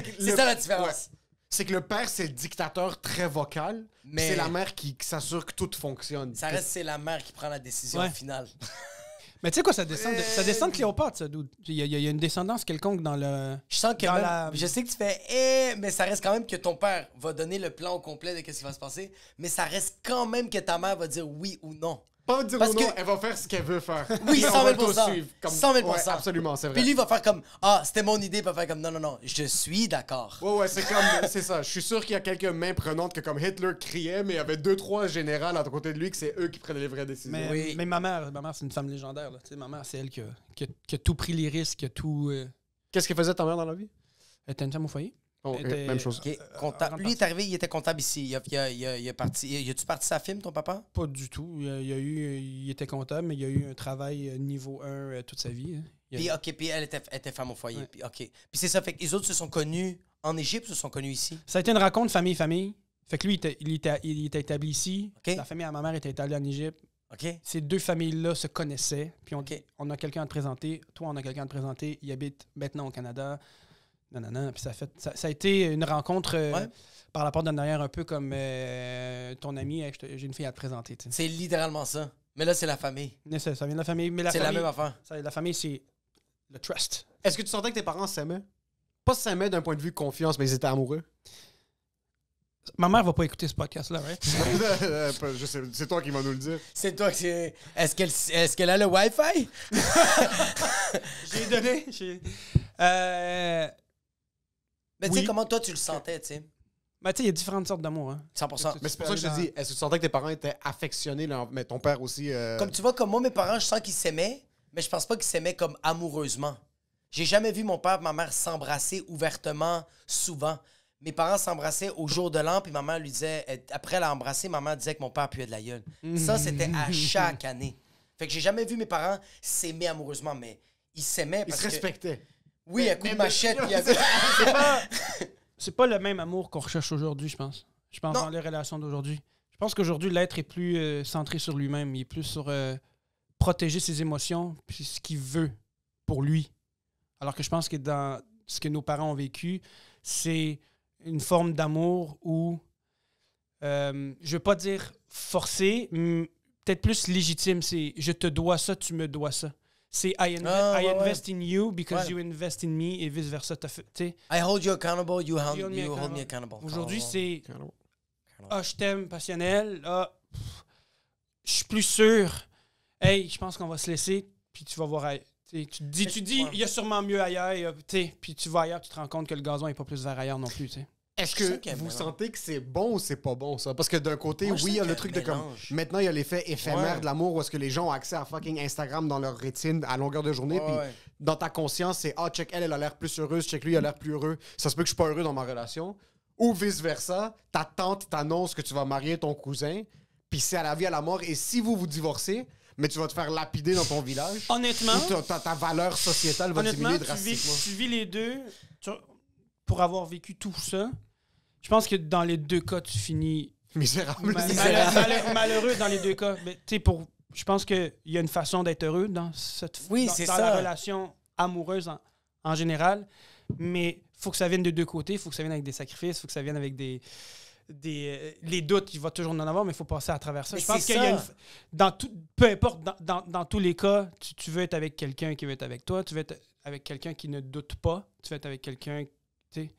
que C'est le- ça la différence. Ouais. C'est que le père, c'est le dictateur très vocal. Mais- C'est la mère qui s'assure que tout fonctionne. Ça reste, c'est la mère qui prend la décision Ouais. finale. Mais tu sais quoi, ça descend de Cléopâtre, ça, dude. Il y a une descendance quelconque dans le... Je sens que Dans même- la- je sais que tu fais mais ça reste quand même que ton père va donner le plan au complet de qu'est-ce qui va se passer, mais ça reste quand même que ta mère va dire oui ou non. Pas dire Parce non, que- elle va faire ce qu'elle veut faire. Oui, Et on 100 va 000 tout suivre. 100 000 Ouais, absolument, c'est vrai. Puis lui il va faire comme c'était mon idée, puis il va faire comme non, je suis d'accord. Ouais, c'est comme, c'est ça. Je suis sûr qu'il y a quelques mains prenantes que comme Hitler criait, mais il y avait 2-3 générales à côté de lui que c'est eux qui prenaient les vraies décisions. Mais, Oui. mais ma mère, c'est une femme légendaire. Là. Tu sais, ma mère, c'est elle qui a tout pris les risques, qui a tout... Qu'est-ce qu'elle faisait ta mère dans la vie? Elle était une femme au foyer. Oh, Elle était- même chose. Ok, lui est arrivé, il était comptable ici. Il a parti. Y a-tu parti sa film, ton papa? Pas du tout. Il était comptable, mais il a eu un travail niveau 1 toute sa vie. Hein. Puis elle était femme au foyer. Ouais. Puis puis c'est ça, fait que les autres se sont connus en Égypte ou se sont connus ici? Ça a été une rencontre famille-famille. Fait que lui, il était établi ici. Ok. La famille à ma mère était établie en Égypte. OK? Ces deux familles-là se connaissaient. Puis Ok. on a quelqu'un à te présenter. Toi, on a quelqu'un à te présenter. Il habite maintenant au Canada. Non. Puis ça a été une rencontre Ouais. par la porte d'en arrière, un peu comme ton ami. Hey, j'ai une fille à te présenter. Tu sais. C'est littéralement ça. Mais là, c'est la famille. Mais ça vient de la famille. Mais la C'est la famille, même affaire. la famille, c'est le trust. Est-ce que tu sentais que tes parents s'aimaient? Pas s'aimaient d'un point de vue confiance, mais ils étaient amoureux. Ma mère va pas écouter ce podcast-là, right? Je sais, c'est toi qui vas nous le dire. C'est toi qui... Est-ce qu'elle a le Wi-Fi? J'ai donné. Mais tu Oui. sais, comment toi, tu le sentais, tu sais? Mais tu sais, il y a différentes sortes d'amour. Hein. 100%. Mais c'est pour ça que je te dis, est-ce que tu sentais que tes parents étaient affectionnés, là, mais ton père aussi... Comme tu vois, comme moi, mes parents, je sens qu'ils s'aimaient, mais je pense pas qu'ils s'aimaient comme amoureusement. J'ai jamais vu mon père et ma mère s'embrasser ouvertement, souvent. Mes parents s'embrassaient au jour de l'an, puis ma mère lui disait... Après l'embrasser, ma mère disait que mon père puait de la gueule. Ça, c'était à chaque année. Fait que j'ai jamais vu mes parents s'aimer amoureusement, mais ils s'aimaient Ils parce se que... respectaient. Oui, à coup de machette, puis à C'est pas le même amour qu'on recherche aujourd'hui, je pense. Je pense Non. dans les relations d'aujourd'hui. Je pense qu'aujourd'hui, l'être est plus centré sur lui-même. Il est plus sur protéger ses émotions puis ce qu'il veut pour lui. Alors que je pense que dans ce que nos parents ont vécu, c'est une forme d'amour où, je veux pas dire forcé, peut-être plus légitime. C'est je te dois ça, tu me dois ça. C'est I invest in you because Ouais. you invest in me et vice-versa. Tu sais, I hold you accountable, you hold hold me accountable. aujourd'hui, Oh. c'est je t'aime, passionnel. Je suis plus sûr. Hey, je pense qu'on va se laisser, puis tu vas voir ailleurs. Tu dis, il y a sûrement mieux ailleurs, puis tu vas ailleurs, tu te rends compte que le gazon n'est pas plus vert ailleurs non plus. T'sais. Est-ce Je sais que qu'il y a vous un mélange. sentez que c'est bon ou c'est pas bon, ça? Parce que d'un côté, Moi, je oui, il y sens a le qu'il truc y a de un comme... mélange. Maintenant, il y a l'effet éphémère Ouais. de l'amour où est-ce que les gens ont accès à fucking Instagram dans leur rétine à longueur de journée, puis Ouais. dans ta conscience, c'est « Ah, check, elle a l'air plus heureuse, check, lui, il a l'air plus heureux. Ça se peut que je suis pas heureux dans ma relation. » Ou vice-versa, ta tante t'annonce que tu vas marier ton cousin, puis c'est à la vie, à la mort, et si vous vous divorcez, mais tu vas te faire lapider dans ton village, Honnêtement, ou ta valeur sociétale va honnêtement diminuer tu drastiquement. vis les deux. Pour avoir vécu tout ça, je pense que dans les deux cas, tu finis Misérable. malheureux dans les deux cas. Mais tu sais, je pense qu'il y a une façon d'être heureux dans Oui, dans c'est la ça. relation amoureuse en général. Mais il faut que ça vienne de deux côtés. Il faut que ça vienne avec des sacrifices. Il faut que ça vienne avec des les doutes, il va toujours en avoir, mais il faut passer à travers ça. Mais Je pense c'est qu'il y a ça. peu importe, dans tous les cas, tu veux être avec quelqu'un qui veut être avec toi, tu veux être avec quelqu'un qui ne doute pas, tu veux être avec quelqu'un, tu sais.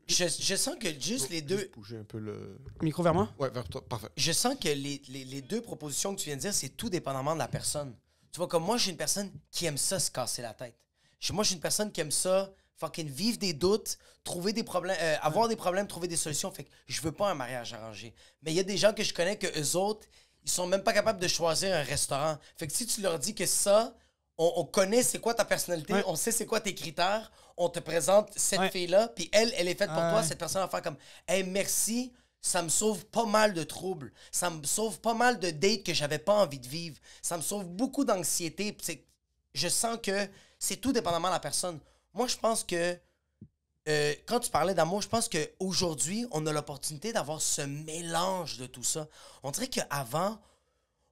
Je sens que juste les deux... Juste bouger un peu le... Micro vers moi? Ouais, vers toi. Parfait. Je sens que les deux propositions que tu viens de dire, c'est tout dépendamment de la personne. Tu vois, comme moi, je suis une personne qui aime ça se casser la tête. Moi, je suis une personne qui aime ça fucking vivre des doutes, trouver des problèmes, avoir des problèmes, trouver des solutions. Fait que je veux pas un mariage arrangé. Mais il y a des gens que je connais que eux autres, ils sont même pas capables de choisir un restaurant. Fait que si tu leur dis que ça, on connaît c'est quoi ta personnalité, Ouais. on sait c'est quoi tes critères, on te présente cette Ouais. fille-là, puis elle est faite pour toi, Ouais. cette personne va faire comme « Hey, merci », ça me sauve pas mal de troubles. Ça me sauve pas mal de dates que j'avais pas envie de vivre. Ça me sauve beaucoup d'anxiété. Je sens que c'est tout dépendamment de la personne. Moi, je pense que quand tu parlais d'amour, je pense qu'aujourd'hui, on a l'opportunité d'avoir ce mélange de tout ça. On dirait qu'avant,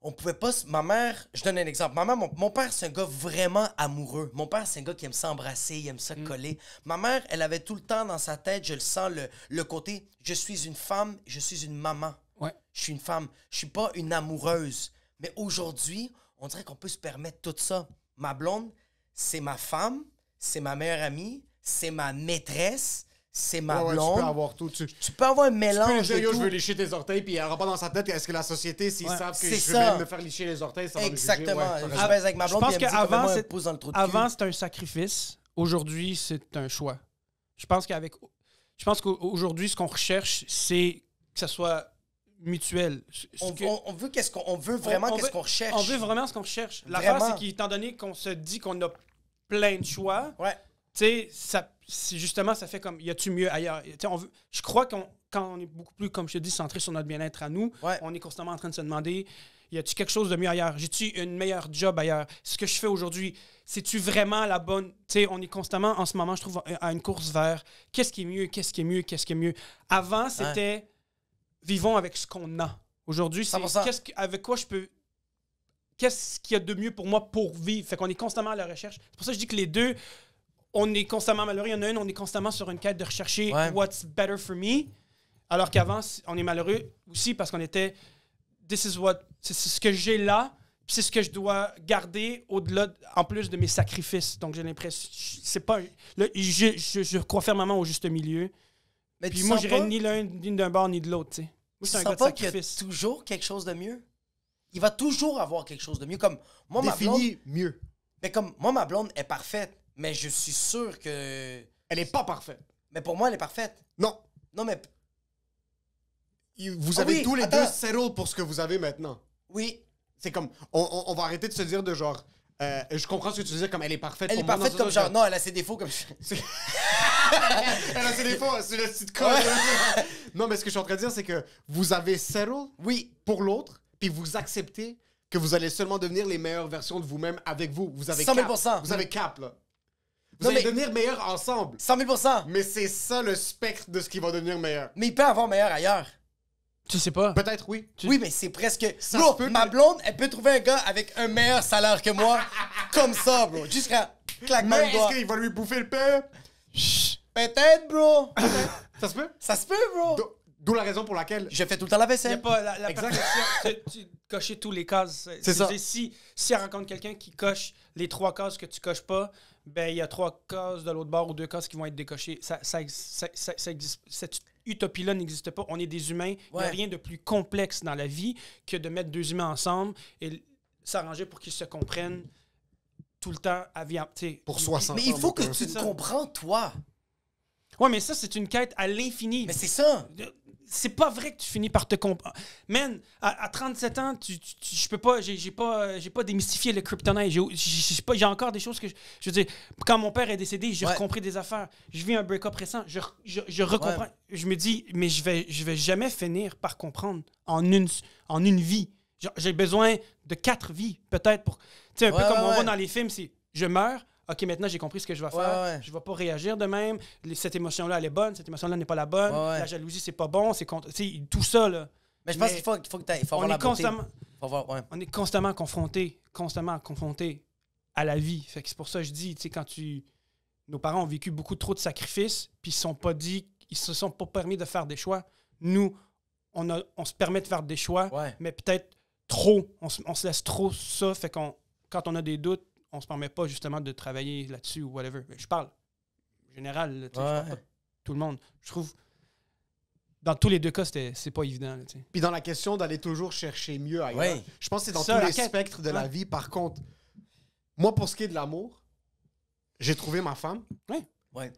on pouvait pas... Ma mère, je donne un exemple. Ma mère, mon père, c'est un gars vraiment amoureux. Mon père, c'est un gars qui aime s'embrasser, il aime ça coller. Ma mère, elle avait tout le temps dans sa tête, je le sens, le côté « je suis une femme, je suis une maman. Ouais. Je suis une femme. Je suis pas une amoureuse. » Mais aujourd'hui, on dirait qu'on peut se permettre tout ça. Ma blonde, c'est ma femme, c'est ma meilleure amie, c'est ma maîtresse, c'est ma Ouais, blonde. tu peux avoir tout. Tu peux avoir un Tu peux mélange dire, de yo, je tout. veux lécher tes orteils, puis il n'y aura pas dans sa tête, est-ce que la société, s'ils Ouais. savent que C'est je ça. vais même me faire lécher les orteils, ça va me juger? Exactement. Ouais, t'as Je raison. baise avec ma Je blonde, pense puis elle me dit qu'avant, comment c'est- elle pousse dans le trou de cul. Avant, c'était un sacrifice. Aujourd'hui, c'est un choix. Je pense qu'aujourd'hui, ce qu'on recherche, c'est que ça soit mutuel. On veut vraiment qu'est-ce qu'on recherche. On veut vraiment ce qu'on recherche. L'affaire, Vraiment. c'est qu'étant donné qu'on se dit qu'on a plein de choix, Ouais. tu sais, justement, ça fait comme, y a-tu mieux ailleurs? Tu sais, je crois quand on est beaucoup plus, comme je te dis, centré sur notre bien-être à nous, Ouais. on est constamment en train de se demander, y a-tu quelque chose de mieux ailleurs? J'ai-tu une meilleure job ailleurs? Ce que je fais aujourd'hui, c'est-tu vraiment la bonne... Tu sais, on est constamment, en ce moment, je trouve, à une course vers qu'est-ce qui est mieux, qu'est-ce qui est mieux, qu'est-ce qui est mieux. Avant, c'était vivons avec ce qu'on a. Aujourd'hui, c'est 100%. avec quoi je peux... Qu'est-ce qu'il y a de mieux pour moi pour vivre? Fait qu'on est constamment à la recherche. C'est pour ça que je dis que les deux, on est constamment malheureux. Il y en a une, on est constamment sur une quête de rechercher Ouais. what's better for me. Alors qu'avant, on est malheureux aussi parce qu'on était c'est ce que j'ai là, puis c'est ce que je dois garder au-delà, en plus de mes sacrifices. Donc j'ai l'impression, c'est pas, là, je crois fermement au juste milieu. Mais Puis tu moi, sens j'irais pas- ni d'un bord ni de l'autre, tu sais. Moi, tu je suis un sens gars de pas qu'il y a sacrifice. toujours quelque chose de mieux? Il va toujours avoir quelque chose de mieux. Comme moi, ma blonde, Définis mieux. mais comme moi, ma blonde est parfaite, mais je suis sûr que... Elle est pas parfaite. Mais pour moi, elle est parfaite. Non. Non, mais Vous Ah avez oui, tous les attends. deux settle pour ce que vous avez maintenant. oui, C'est comme, on va arrêter de se dire de genre, je comprends ce que tu veux dire, comme elle est parfaite. elle est pour moi, parfaite dans comme ce genre... sens, Non, elle a ses défauts comme... Elle a ses défauts, c'est le petite conne. Non, mais ce que je suis en train de dire, c'est que vous avez settle Oui, pour l'autre, puis vous acceptez que vous allez seulement devenir les meilleures versions de vous-même avec vous. Vous avez 100 000 cap. Vous avez cap, là. Vous Non, allez mais- devenir meilleurs ensemble. 100 000 %. Mais c'est ça le spectre de ce qui va devenir meilleur. Mais il peut avoir meilleur ailleurs. Tu sais pas. Peut-être, oui. Oui, mais c'est presque... Ça Bro, se peut ma que- blonde, elle peut trouver un gars avec un meilleur salaire que moi, comme ça, bro. Jusqu'à claquement Mais de doigts. est-ce qu'il va lui bouffer le pain? Peut-être, bro. Ça se peut? Ça se peut, bro. D'où la raison pour laquelle... Je fais tout le temps la Il n'y a vaisselle. pas la Exact. perfection. Tu coches tous les cases. C'est ça. Si elle rencontre quelqu'un qui coche les 3 cases que tu coches pas, ben il y a 3 cases de l'autre bord ou 2 cases qui vont être décochées. Ça existe. Cette utopie-là n'existe pas. On est des humains. Il n'y Ouais. a rien de plus complexe dans la vie que de mettre 2 humains ensemble et s'arranger pour qu'ils se comprennent tout le temps à vie. Pour 60 Mais il ans, faut que donc, tu c'est te ça. comprends, toi. Ouais, mais ça, c'est une quête à l'infini. Mais c'est ça. C'est pas vrai que tu finis par te comprendre. Man, à 37 ans, je peux pas, j'ai pas démystifié le kryptonite. J'ai encore des choses que je veux dire. Quand mon père est décédé, j'ai Ouais. recompris des affaires. Je vis un break-up récent, je recomprends. Ouais. Je me dis, mais je vais jamais finir par comprendre en une vie. Genre, j'ai besoin de 4 vies, peut-être pour. Tu sais, un peu Ouais, comme ouais, on voit ouais. dans les films, c'est je meurs. OK, maintenant, j'ai compris ce que je vais faire. Ouais, ouais. Je vais pas réagir de même. Cette émotion-là, elle est bonne. Cette émotion-là n'est pas la bonne. Ouais, ouais. La jalousie, c'est pas bon. C'est contre... tu sais, tout ça, là. Mais je pense Mais qu'il faut que tu faut On avoir la est, beauté. constamment, Faut avoir, ouais. on est constamment confronté à la vie. Fait que c'est pour ça que je dis, tu sais, nos parents ont vécu beaucoup trop de sacrifices, puis ils se sont pas dit, ils se sont pas permis de faire des choix. Nous, on se permet de faire des choix, Ouais. mais peut-être trop. On se laisse trop ça. Fait qu'on, quand on a des doutes, on se permet pas justement de travailler là-dessus ou whatever. Mais je parle général, là, tu sais, je parle pas de tout le monde. Je trouve, dans tous les deux cas, c'est pas évident. Là, tu sais. Puis dans la question d'aller toujours chercher mieux ailleurs, Ouais. je pense que c'est dans Ça, tous la les quête. spectres de la Ouais. vie. Par contre, moi, pour ce qui est de l'amour, j'ai trouvé ma femme. Ouais.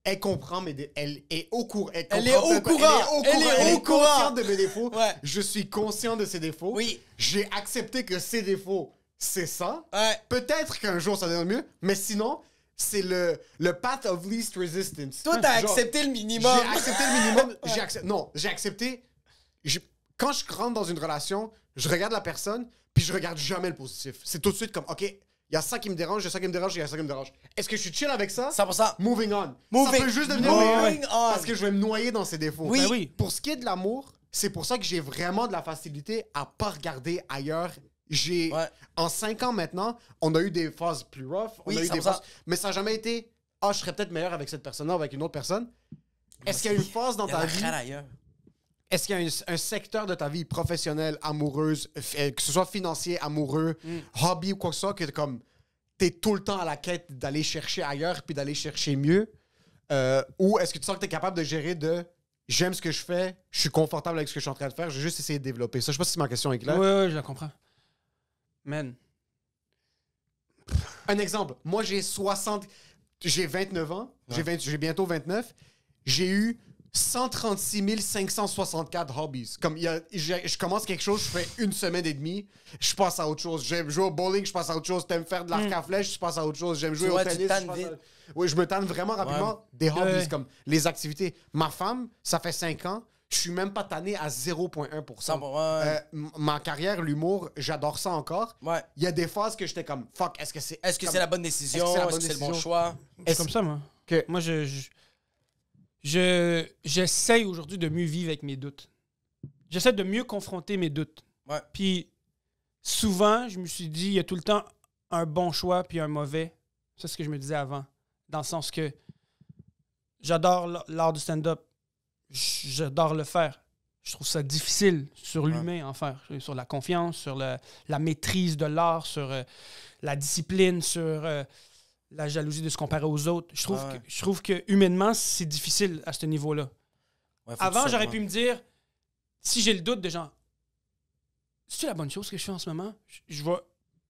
Elle comprend elle est au courant. Elle est au courant. Elle est au courant. consciente de mes défauts. Ouais. Je suis conscient de ses défauts. Oui. J'ai accepté que ses défauts, c'est ça. Ouais. Peut-être qu'un jour, ça deviendra mieux. Mais sinon, c'est le path of least resistance. Toi, t'as Genre, accepté le minimum. J'ai accepté le minimum. Non, j'ai accepté. Quand je rentre dans une relation, je regarde la personne, puis je regarde jamais le positif. C'est tout de suite comme, OK, il y a ça qui me dérange, il y a ça qui me dérange, il y a ça qui me dérange. Est-ce que je suis chill avec ça? 100%. Moving on. Moving- Ça peut juste devenir Moving meilleur on. parce que je vais me noyer dans ses défauts. Oui. Ben oui. Pour ce qui est de l'amour, c'est pour ça que j'ai vraiment de la facilité à pas regarder ailleurs. Ouais. En 5 ans maintenant, on a eu des phases plus rough, on Oui, a eu des 100%. phases, mais ça n'a jamais été « Ah, je serais peut-être meilleur avec cette personne-là ou avec une autre personne ». Est-ce qu'il y a une phase dans Il y a ta la vie, crâne ailleurs. est-ce qu'il y a un secteur de ta vie professionnelle, amoureuse, que ce soit financier, amoureux, hobby ou quoi que ce soit, que comme t'es tout le temps à la quête d'aller chercher ailleurs puis d'aller chercher mieux? Ou est-ce que tu sens que t'es capable de gérer de « J'aime ce que je fais, je suis confortable avec ce que je suis en train de faire, je vais juste essayer de développer ça ». Je sais pas si ma question est claire. Ouais, je la comprends. Man. Un exemple, moi j'ai 29 ans, j'ai bientôt 29, j'ai eu 136 564 hobbies. Comme je commence quelque chose, je fais une semaine et demie, je passe à autre chose. J'aime jouer au bowling, je passe à autre chose. T'aimes faire de l'arc à flèche, je passe à autre chose. J'aime jouer vois, au tu tennis, tannes je passe vite. Oui, je me tanne vraiment rapidement des hobbies, Ouais. comme les activités. Ma femme, ça fait 5 ans, je suis même pas tanné à 0,1%. Ouais. Ma carrière, l'humour, j'adore ça encore. Ouais. Il y a des phases que j'étais comme, fuck, est-ce que c'est Est-ce que c'est la bonne décision? Est-ce que c'est la Est-ce bonne que c'est le bon décision? choix? C'est comme ça, moi. que Moi, j'essaye aujourd'hui de mieux vivre avec mes doutes. J'essaie de mieux confronter mes doutes. Ouais. Puis souvent, je me suis dit, il y a tout le temps un bon choix puis un mauvais. C'est ce que je me disais avant. Dans le sens que j'adore l'art du stand-up. J'adore le faire. Je trouve ça difficile sur l'humain en faire. Sur la confiance, sur la maîtrise de l'art, sur la discipline, sur la jalousie de se comparer aux autres. Je trouve que humainement, c'est difficile à ce niveau-là. Ouais, faut Avant, que tu j'aurais sois pu me dire, si j'ai le doute de genre, c'est la bonne chose que je fais en ce moment? Je vais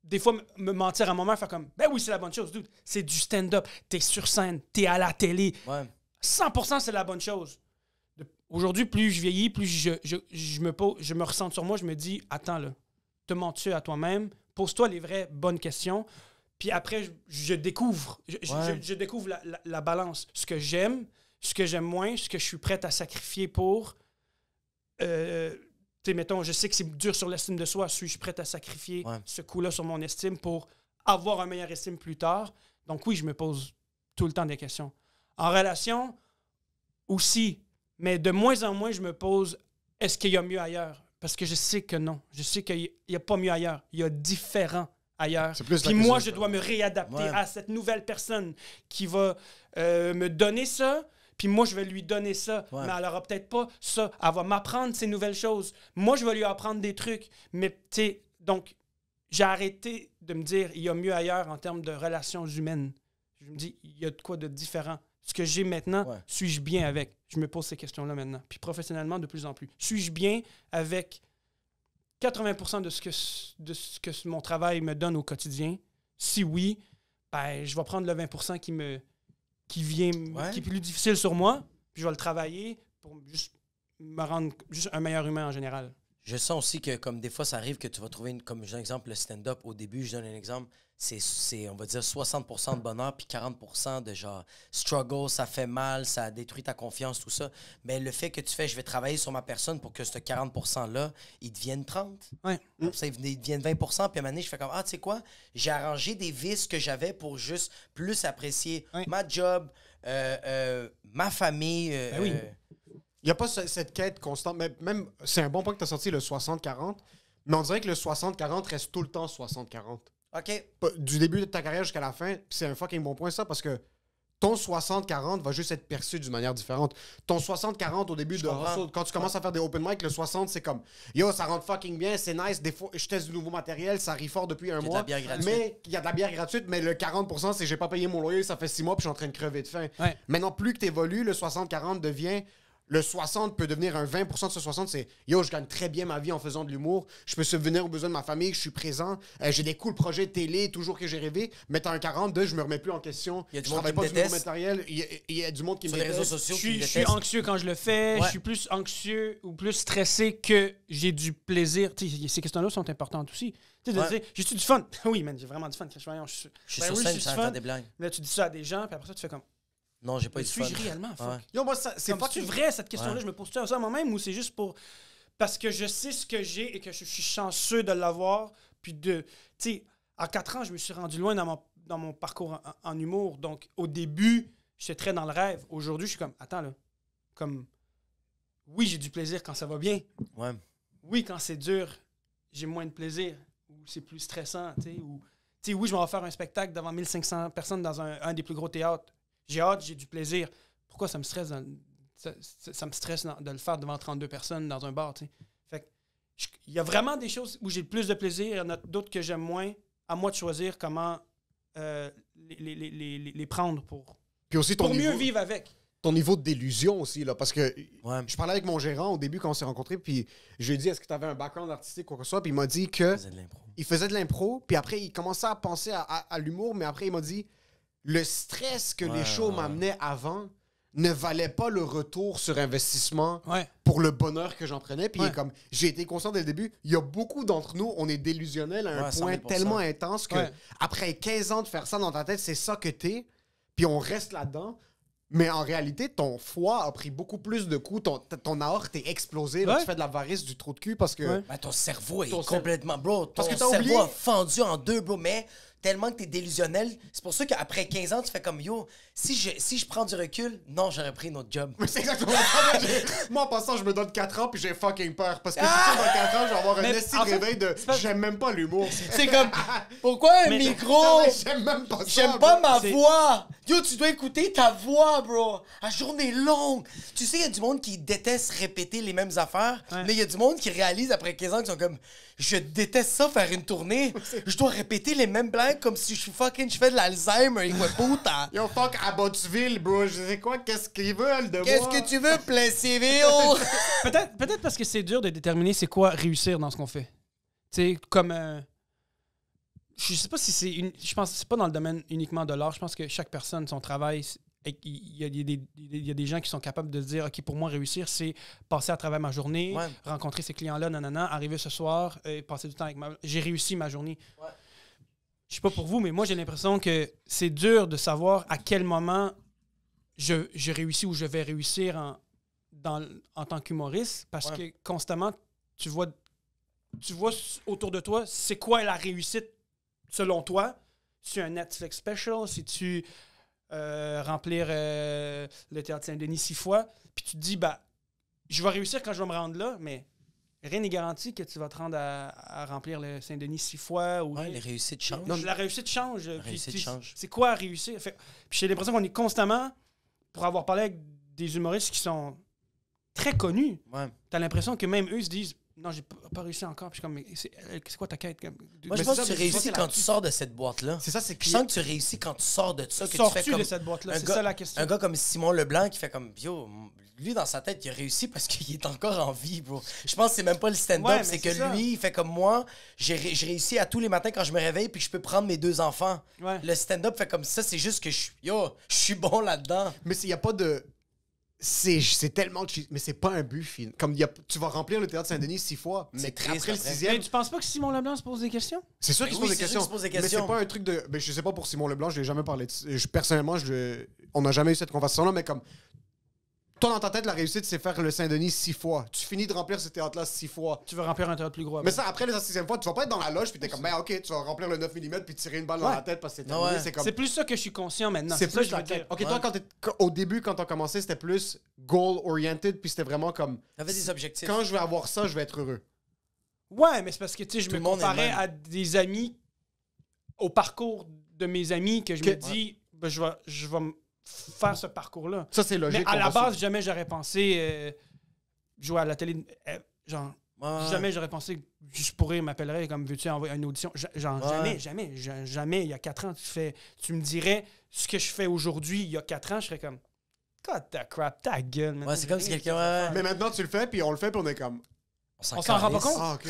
des fois me mentir à un moment, faire comme, ben oui, c'est la bonne chose, dude. C'est du stand-up. T'es sur scène, t'es à la télé. Ouais. 100% c'est la bonne chose. Aujourd'hui, plus je vieillis, plus je me ressens sur moi, je me dis, attends là, te mens-tu à toi-même? Pose-toi les vraies bonnes questions. Puis après, je découvre. Je découvre la balance. Ce que j'aime moins, ce que je suis prête à sacrifier pour. Tu sais, mettons, je sais que c'est dur sur l'estime de soi. Suis-je prête à sacrifier ce coup-là sur mon estime pour avoir un meilleur estime plus tard? Donc oui, je me pose tout le temps des questions. En relation, aussi. Mais de moins en moins, je me pose, est-ce qu'il y a mieux ailleurs? Parce que je sais que non. Je sais qu'il n'y a pas mieux ailleurs. Il y a différent ailleurs. C'est plus la Puis moi, question. je dois me réadapter Ouais. à cette nouvelle personne qui va me donner ça. Puis moi, je vais lui donner ça. Ouais. Mais elle n'aura peut-être pas ça. Elle va m'apprendre ces nouvelles choses. Moi, je vais lui apprendre des trucs. Mais, tu sais, donc, j'ai arrêté de me dire, il y a mieux ailleurs en termes de relations humaines. Je me dis, il y a de quoi de différent. Ce que j'ai maintenant, suis-je bien avec? Je me pose ces questions-là maintenant. Puis professionnellement, de plus en plus. Suis-je bien avec 80% de ce que mon travail me donne au quotidien? Si oui, ben, je vais prendre le 20% qui est plus difficile sur moi, puis je vais le travailler pour juste me rendre juste un meilleur humain en général. Je sens aussi que, comme des fois, ça arrive que tu vas trouver, comme je donne un exemple, le stand-up. Au début, je donne un exemple, c'est on va dire, 60% de bonheur, puis 40% de genre struggle, ça fait mal, ça détruit ta confiance, tout ça. Mais le fait que tu fais, je vais travailler sur ma personne pour que ce 40%-là, il devienne 30. Ouais. Après ça, il devienne 20%, puis à un moment donné, je fais comme, tu sais quoi, j'ai arrangé des vices que j'avais pour juste plus apprécier ma job, ma famille. oui. Il n'y a pas cette quête constante. Mais même, c'est un bon point que tu as sorti, le 60-40. Mais on dirait que le 60-40 reste tout le temps 60-40. OK. Du début de ta carrière jusqu'à la fin, c'est un fucking bon point, ça, parce que ton 60-40 va juste être perçu d'une manière différente. Ton 60-40 au début de comprends. hustle, quand tu commences à faire des open mic, le 60, c'est comme yo, ça rentre fucking bien, c'est nice. Des fois, je teste du nouveau matériel, ça rit fort depuis un Il y a de mois. la bière gratuite. Mais il y a de la bière gratuite, mais le 40%, c'est j'ai pas payé mon loyer, ça fait 6 mois, puis je suis en train de crever de faim. Ouais. Maintenant, plus que tu évolues, le 60-40 devient. Le 60 peut devenir un 20% de ce 60, c'est yo, je gagne très bien ma vie en faisant de l'humour, je peux subvenir aux besoins de ma famille, je suis présent, j'ai des cool projets de télé, toujours que j'ai rêvé. Mais t'as un 42, je me remets plus en question. Il y a du Je monde travaille qui pas me du nouveau déteste. matériel, il y a du monde qui me Sur les réseaux déteste. sociaux, Je qui me suis détestent. anxieux quand je le fais. Ouais. Je suis plus anxieux ou plus stressé que j'ai du plaisir. Tu sais, ces questions-là sont importantes aussi. Tu sais, de Ouais. dire, j'ai-tu du fun? Oui, man, j'ai vraiment du fun. Je suis Je suis Ben sur oui, scène, j'ai ça du va fun. faire des blagues. Là, tu dis ça à des gens, puis après ça, tu fais comme. Non, j'ai pas eu du fun. Suis-je réellement? Fuck. Ouais. Yo, moi, c'est C'est pas pas-tu vrai, cette question-là? Ouais. Je me pose ça à moi-même ou c'est juste pour. Parce que je sais ce que j'ai et que je suis chanceux de l'avoir. Puis de. Tu sais, à 4 ans, je me suis rendu loin dans mon parcours en humour. Donc, au début, j'étais très dans le rêve. Aujourd'hui, je suis comme. Attends, là. Comme. Oui, j'ai du plaisir quand ça va bien. Ouais. Oui, quand c'est dur, j'ai moins de plaisir. Ou c'est plus stressant, tu sais. Ou. Tu sais, oui, je vais faire un spectacle devant 1500 personnes dans un des plus gros théâtres. J'ai hâte, j'ai du plaisir. Pourquoi ça me stresse ça me stresse de le faire devant 32 personnes dans un bar, tu sais. Fait que il y a vraiment des choses où j'ai le plus de plaisir, il y en a d'autres que j'aime moins. À moi de choisir comment les prendre Puis aussi ton pour mieux niveau, vivre avec. ton niveau de délusion aussi, là, parce que Ouais. je parlais avec mon gérant au début quand on s'est rencontrés, puis je lui ai dit est-ce que tu avais un background artistique ou quoi que ce soit, puis il m'a dit que C'est de l'impro. il faisait de l'impro, puis après il commençait à penser à l'humour, mais après il m'a dit le stress que les shows m'amenaient avant ne valait pas le retour sur investissement Ouais. pour le bonheur que j'en prenais. Puis il est Ouais. comme, j'ai été conscient dès le début, il y a beaucoup d'entre nous, on est délusionnels à un Ouais, point 100 000%. tellement intense que Ouais. après 15 ans de faire ça dans ta tête, c'est ça que t'es, puis on reste là-dedans. Mais en réalité, ton foie a pris beaucoup plus de coups, ton aorte est explosé, là, Ouais. tu fais de la varice, du trou de cul, parce que... Ouais. Ben, ton cerveau est Ton complètement... Bro, ton Parce que t'as cerveau oublié- a fendu en deux, bro, mais tellement que t'es délusionnel. C'est pour ça qu'après 15 ans, tu fais comme, yo, si je prends du recul, non, j'aurais pris un autre job. Mais c'est exactement ça. Moi, en passant, je me donne 4 ans, puis j'ai fucking peur. Parce que c'est sûr, dans 4 ans, je vais avoir un Mais esti en de fait, réveil de... pas- J'aime même pas l'humour. C'est comme, pourquoi un Mais- micro? J'aime même pas ça. J'aime pas bro. ma C'est- voix. Yo, tu dois écouter ta voix, bro. La journée est longue. Tu sais, il y a du monde qui déteste répéter les mêmes affaires, Ouais. mais il y a du monde qui réalise après 15 ans qu'ils sont comme, je déteste ça, faire une tournée. Je dois répéter les mêmes blagues comme si je fais de l'Alzheimer. Quoi, puta. Yo, fuck Abbotsville, bro. Je sais quoi, qu'est-ce qu'ils veulent de Qu'est-ce moi? que tu veux, Placeville? Peut-être parce que c'est dur de déterminer c'est quoi réussir dans ce qu'on fait. Tu sais, comme... je sais pas si c'est... Je pense que c'est pas dans le domaine uniquement de l'art. Je pense que chaque personne, son travail... Il y a des gens qui sont capables de se dire, OK, pour moi, réussir, c'est passer à travers ma journée, Ouais. rencontrer ces clients-là, nanana, arriver ce soir, passer du temps avec j'ai réussi ma journée. Ouais. Je sais pas pour vous, mais moi, j'ai l'impression que c'est dur de savoir à quel moment je réussis ou je vais réussir en tant qu'humoriste, parce Ouais. que constamment, tu vois autour de toi, c'est quoi la réussite selon toi? Si tu un Netflix special, si tu remplir le Théâtre Saint-Denis 6 fois, puis tu te dis, bah, je vais réussir quand je vais me rendre là, mais rien n'est garanti que tu vas te rendre à remplir le Saint-Denis 6 fois. Ou Ouais, les réussites changent. non, la réussite change. La Puis réussite tu- change. C'est quoi réussir? Puis j'ai l'impression qu'on est constamment, pour avoir parlé avec des humoristes qui sont très connus, Ouais. t'as l'impression que même eux se disent, non, j'ai pas réussi encore. Puis je suis comme, mais c'est quoi ta quête? Moi, Mais je c'est pense ça, que tu mais c'est réussis ça, quand tu sors de cette boîte-là. C'est ça, c'est Je sens que tu réussis quand tu sors de ça. Que tu fais Sors-tu comme de cette boîte-là? un C'est gars- ça la question. Un gars comme Simon Leblanc qui fait comme, yo, lui, dans sa tête, il a réussi parce qu'il est encore en vie, bro. Je pense que c'est même pas le stand-up, Ouais, mais c'est que c'est ça. lui, il fait comme moi. J'ai réussi à tous les matins quand je me réveille puis que je peux prendre mes 2 enfants. Ouais. Le stand-up fait comme ça, c'est juste que je suis bon là-dedans. Mais il n'y a pas de... C'est tellement cheap, mais c'est pas un but, Phil. Comme tu vas remplir le Théâtre Saint-Denis 6 fois, mais triste, après le après. 6e, Mais tu penses pas que Simon Leblanc se pose des questions? c'est sûr Mais qu'il se oui, pose des c'est sûr questions. qu'il se pose des Mais questions. c'est pas un truc de... Ben, je sais pas pour Simon Leblanc, je l'ai jamais parlé de... Personnellement, on n'a jamais eu cette conversation-là, mais comme... Toi, dans ta tête, la réussite, c'est faire le Saint-Denis 6 fois. Tu finis de remplir ce théâtre-là 6 fois. Tu veux remplir un théâtre plus gros. Mais ça, après la 6e fois, tu vas pas être dans la loge puis t'es comme, ben ok, tu vas remplir le 9 mm puis tirer une balle dans Ouais. la tête parce que c'est Ah terminé. ouais. C'est comme... C'est plus ça que je suis conscient maintenant. C'est ça plus que je veux la quête. dire. Ok, Ouais. toi, au début, quand t'as commencé, c'était plus goal-oriented puis c'était vraiment comme, T'avais des objectifs. quand je vais avoir ça, je vais être heureux. Ouais, mais c'est parce que tu sais, je Tout me le monde est le comparais même. à des amis, au parcours de mes amis, que je Ok. me dis, ben, je vais faire ce parcours-là. Ça, c'est logique. Mais à qu'on la va base, jamais j'aurais pensé jouer à la télé. Genre, Ouais. jamais j'aurais pensé que je pourrais m'appellerais comme veux-tu envoyer une audition. Genre, Ouais. jamais. Il y a 4 ans, tu me dirais ce que je fais aujourd'hui, il y a 4 ans, je serais comme, God the crap, ta gueule. man. Ouais, c'est comme si quelqu'un. Ouais. Mais maintenant, tu le fais, puis on le fait, puis on est comme... On s'en rend pas calisse. compte. Ah, OK.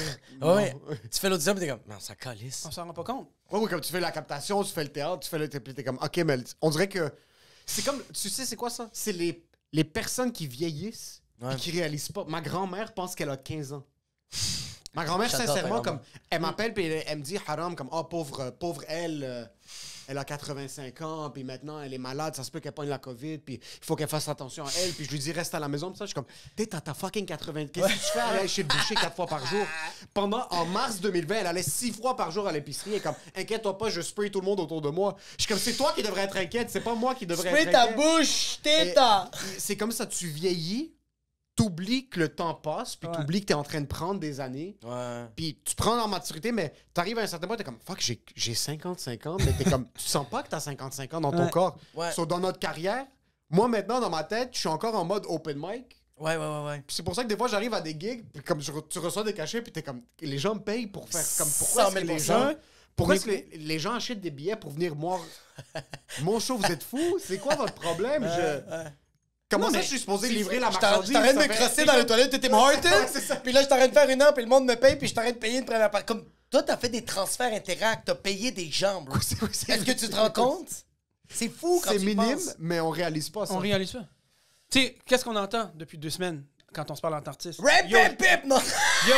Ouais. Non. Tu fais l'audition, puis t'es comme, non, ça calisse. On s'en rend pas compte. Ouais, oui, comme tu fais la captation, tu fais le théâtre, tu fais le... Puis t'es comme, OK, mais on dirait que... C'est comme... Tu sais, c'est quoi ça? C'est les personnes qui vieillissent Ouais. et qui réalisent pas. Ma grand-mère pense qu'elle a 15 ans. Ma grand-mère, J'adore ta sincèrement, grand-mère. comme... Elle m'appelle, puis elle me dit, haram, comme, oh, pauvre elle... elle a 85 ans, puis maintenant, elle est malade, ça se peut qu'elle pogne la COVID, puis il faut qu'elle fasse attention à elle, puis je lui dis, reste à la maison, puis ça, je suis comme, t'es à ta fucking 80, qu'est-ce que tu fais? Elle allait chez le boucher 4 fois par jour. En mars 2020, elle allait 6 fois par jour à l'épicerie, et comme, inquiète-toi pas, je spray tout le monde autour de moi. Je suis comme, c'est toi qui devrais être inquiète, c'est pas moi qui devrais Spray être ta inquiète. bouche, Et teta! c'est comme ça, tu vieillis, t'oublies que le temps passe, puis Ouais. t'oublies que t'es en train de prendre des années. Ouais. Puis tu prends en maturité, mais t'arrives à un certain point, t'es comme, fuck, j'ai 55 ans, mais t'es comme, tu sens pas que t'as 55 ans dans ton Ouais. corps. Ouais. So, dans notre carrière, moi maintenant, dans ma tête, je suis encore en mode open mic. Ouais. Puis c'est pour ça que des fois, j'arrive à des gigs, puis comme tu reçois des cachets, puis t'es comme, les gens me payent pour faire comme, pourquoi est-ce que les 100 gens... 000%. Pourquoi est-ce que les gens achètent des billets pour venir voir mon show? Vous êtes fous? C'est quoi votre problème? Comment Non, ça, mais je suis supposé livrer la Je marchandise? t'arrête de Ça me fait- crosser dans les toilettes de Tim Hortons. Ouais, c'est ça. Puis là, je t'arrête de faire une heure, puis le monde me paye, puis je t'arrête de payer une première partie. Comme, toi, t'as fait des transferts Interact, t'as payé des gens, bro. Est-ce que tu te rends compte? C'est fou quand C'est tu y minime, penses. mais on réalise pas ça. On réalise ça. Tu sais, qu'est-ce qu'on entend depuis 2 semaines quand on se parle en artiste? Rap, Yo, pip, pip, non! Yo,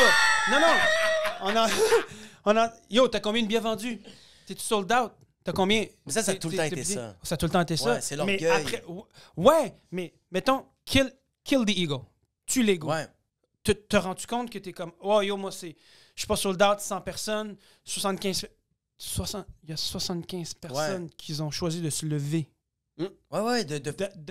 non. Yo, t'as combien de billets vendus? T'es-tu sold out? T'as combien? Mais ça a tout le temps été t'es- ça. Ça a tout le temps été ça. Ouais, c'est Mais l'orgueil. après, ouais, mais mettons, kill the ego. Tue l'ego. Ouais. Te rends-tu compte que t'es comme, oh yo, moi, je suis pas sold out, 100 personnes, 75. Il y a 75 personnes qui ont choisi de se lever, Ouais,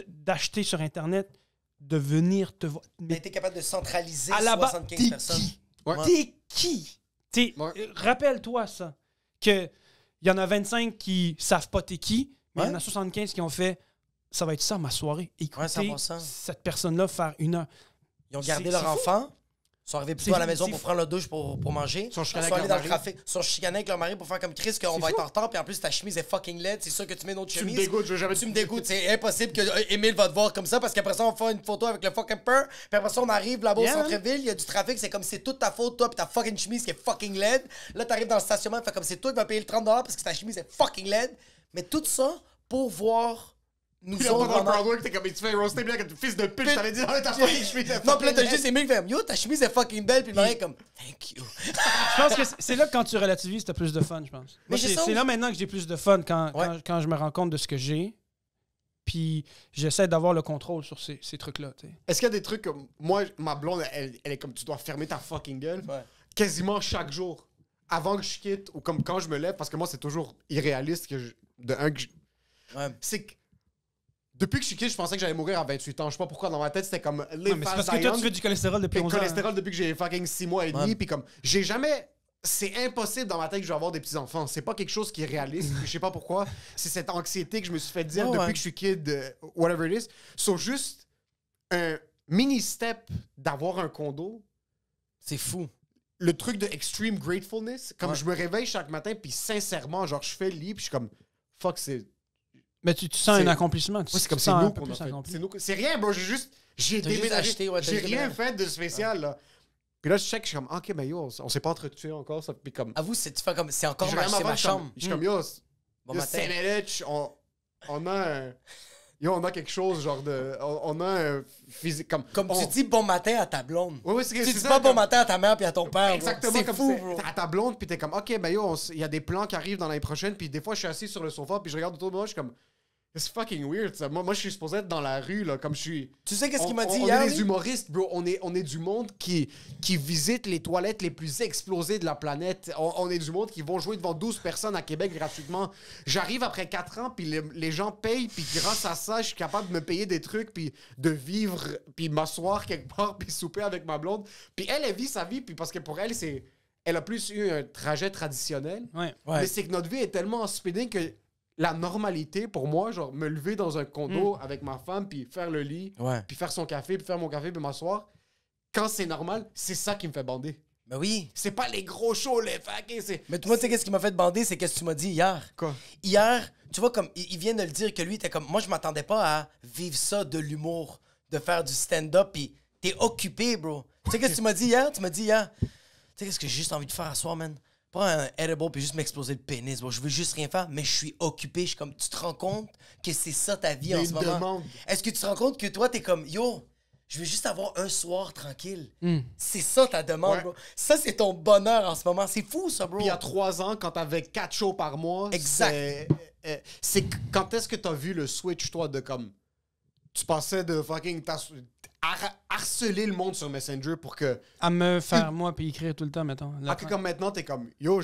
d'acheter sur Internet, de venir te voir. Mais t'es capable de centraliser À la base, 75 t'es personnes. qui? Ouais. T'es qui? T'sais, Ouais. rappelle-toi ça. Que il y en a 25 qui savent pas t'es qui, mais il y en a 75 qui ont fait ça va être ça ma soirée. Écoutez 100%. cette personne-là faire 1 heure. Ils ont gardé C'est leur fou. enfant. Ils sont arrivés plutôt C'est à la fou, maison c'est pour fou. prendre leur douche pour manger. Ils sont Ils chicanés sont avec allés leur dans le mari. trafic. Ils sont chicanés avec leur mari pour faire comme Chris qu'on C'est va être fou. en retard. Puis en plus, ta chemise est fucking laide. C'est sûr que tu mets une autre Tu me chemise. dégoûtes, je veux jamais... Tu me dégoûtes. C'est impossible que Émile va te voir comme ça parce qu'après ça, on fait une photo avec le fucking peur. Puis après ça, on arrive là-bas Yeah, au centre-ville. Il y a du trafic. C'est comme c'est toute ta faute, toi, puis ta fucking chemise qui est fucking laide. Là, t'arrives dans le stationnement. Fait comme c'est toi qui vas payer le 30$ parce que ta chemise est fucking laide. Mais tout ça pour voir nous Puis là, autres. pendant le pendant- crowdwork, t'es comme, tu fais roaster, puis là, comme fils de pute, je t'avais dit, ta fucking chemise est Non, puis là, t'as fucking juste Émile qui fait yo, ta chemise est fucking belle. Puis le mari est comme thank you. Je pense que c'est là que quand tu relativises, t'as plus de fun, je pense. Mais Moi, j'ai c'est ça c'est aussi. là maintenant que j'ai plus de fun quand, Ouais. quand je me rends compte de ce que j'ai. Puis j'essaie d'avoir le contrôle sur ces trucs-là. tu sais. Est-ce qu'il y a des trucs comme... Moi, ma blonde, elle est comme, tu dois fermer ta fucking gueule. Ouais. Quasiment chaque jour. Avant que je quitte, ou comme quand je me lève, parce que moi, c'est toujours irréaliste que Ouais. c'est que... Depuis que je suis quitte, je pensais que j'allais mourir à 28 ans. Je sais pas pourquoi, dans ma tête, c'était comme... Non, mais c'est parce que toi, tu fais du cholestérol depuis Puis 11 le ans. cholestérol depuis que j'ai fucking 6 mois et demi. Ouais. Puis comme, j'ai jamais... C'est impossible dans ma tête que je vais avoir des petits-enfants. C'est pas quelque chose qui est réaliste. Puis je sais pas pourquoi. C'est cette anxiété que je me suis fait dire Oh, depuis ouais. que je suis kid, whatever it is. So, juste un mini-step d'avoir un condo, C'est fou. le truc de extreme gratefulness, comme Ouais. je me réveille chaque matin, puis sincèrement, genre, je fais le lit, puis je suis comme, fuck, c'est... Mais tu sens C'est- un accomplissement. Ouais, c'est comme tu c'est sens nous un peu qu'on a plus fait. accompli. C'est nous- c'est rien, bro. J'ai T'as juste déménagé. acheté, ouais, t'as J'ai juste rien déménagé. fait de spécial, là. Puis là, je check, je suis comme, OK, mais yo, on s'est pas entretués encore, ça. Puis comme... Avoue, tu fais comme c'est encore Puis ma, vraiment c'est ma avant, je suis comme- chambre. Je suis comme, yo, Bon yo, matin. Semelich, on a un... Yo, on a quelque chose, genre de... On a un physique... Comme on- tu dis bon matin à ta blonde. Ouais, ouais, Tu c'est dis ça, pas bon comme- matin à ta mère puis à ton père. bro. Exactement C'est comme fou, c'est- bro. à ta blonde, puis t'es comme, OK, ben yo, il y a des plans qui arrivent dans l'année prochaine, puis des fois, je suis assis sur le sofa, puis je regarde autour de moi, je suis comme, c'est fucking weird, ça. Moi, je suis supposé être dans la rue, là, comme je suis... Tu sais qu'est-ce qu'il m'a dit on hier? est des lui? humoristes, bro. On est du monde qui visite les toilettes les plus explosées de la planète. On est du monde qui vont jouer devant 12 personnes à Québec gratuitement. J'arrive après 4 ans, puis les gens payent, puis grâce à ça, je suis capable de me payer des trucs, puis de vivre, puis m'asseoir quelque part, puis souper avec ma blonde. Puis elle vit sa vie, puis parce que pour elle, elle a plus eu un trajet traditionnel. Ouais. Ouais. Mais c'est que notre vie est tellement en speeding que la normalité pour moi, genre me lever dans un condo avec ma femme, puis faire le lit, Ouais. puis faire son café, puis faire mon café, puis m'asseoir. Quand c'est normal, c'est ça qui me fait bander. Ben oui. C'est pas les gros shows, les fucking, c'est... Mais moi, tu sais, qu'est-ce qui m'a fait bander, c'est qu'est-ce que tu m'as dit hier. Quoi? Hier, tu vois, comme il vient de le dire que lui, était comme. Moi, je m'attendais pas à vivre ça de l'humour, de faire du stand-up, pis t'es occupé, bro. Tu sais, qu'est-ce que tu m'as dit hier? Tu m'as dit hier. Tu sais, qu'est-ce que j'ai juste envie de faire à soir, man? Pas un edible puis juste m'exploser le pénis, bro. Je veux juste rien faire, mais je suis occupé. Je suis comme. Tu te rends compte que c'est ça ta vie en ce moment? Demande. Est-ce que tu te rends compte que toi, t'es comme. Yo, je veux juste avoir un soir tranquille. C'est ça ta demande, Ouais. bro. Ça, c'est ton bonheur en ce moment. C'est fou, ça, bro. Puis il y a 3 ans, quand t'avais 4 shows par mois, Exact. c'est quand est-ce que t'as vu le switch, toi, de comme... Tu passais de fucking... harceler le monde sur Messenger pour que... À me faire, moi, puis écrire tout le temps, mettons. La- que comme maintenant, t'es comme... Yo,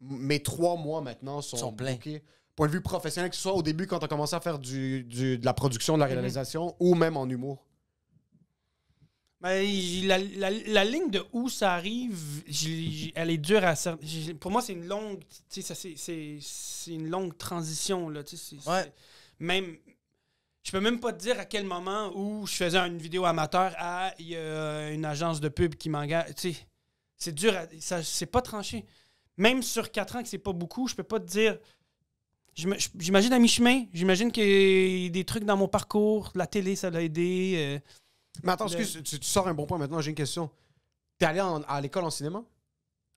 mes 3 mois maintenant sont pleins. bookés. Point de vue professionnel, que ce soit au début quand t'as commencé à faire de la production, de la réalisation, ou même en humour. Ben, la ligne de où ça arrive, elle est dure à... Pour moi, c'est une longue... Tu sais, c'est une longue transition, là. Tu sais, Ouais. même... Je peux même pas te dire à quel moment où je faisais une vidéo amateur à il y a une agence de pub qui m'engage. Tu sais, c'est dur c'est pas tranché. Même sur 4 ans que c'est pas beaucoup, je peux pas te dire... J'imagine à mi-chemin. J'imagine qu'il y a des trucs dans mon parcours. La télé, ça l'a aidé. Mais attends, excuse, tu sors un bon point maintenant, j'ai une question. T'es allé à l'école en cinéma?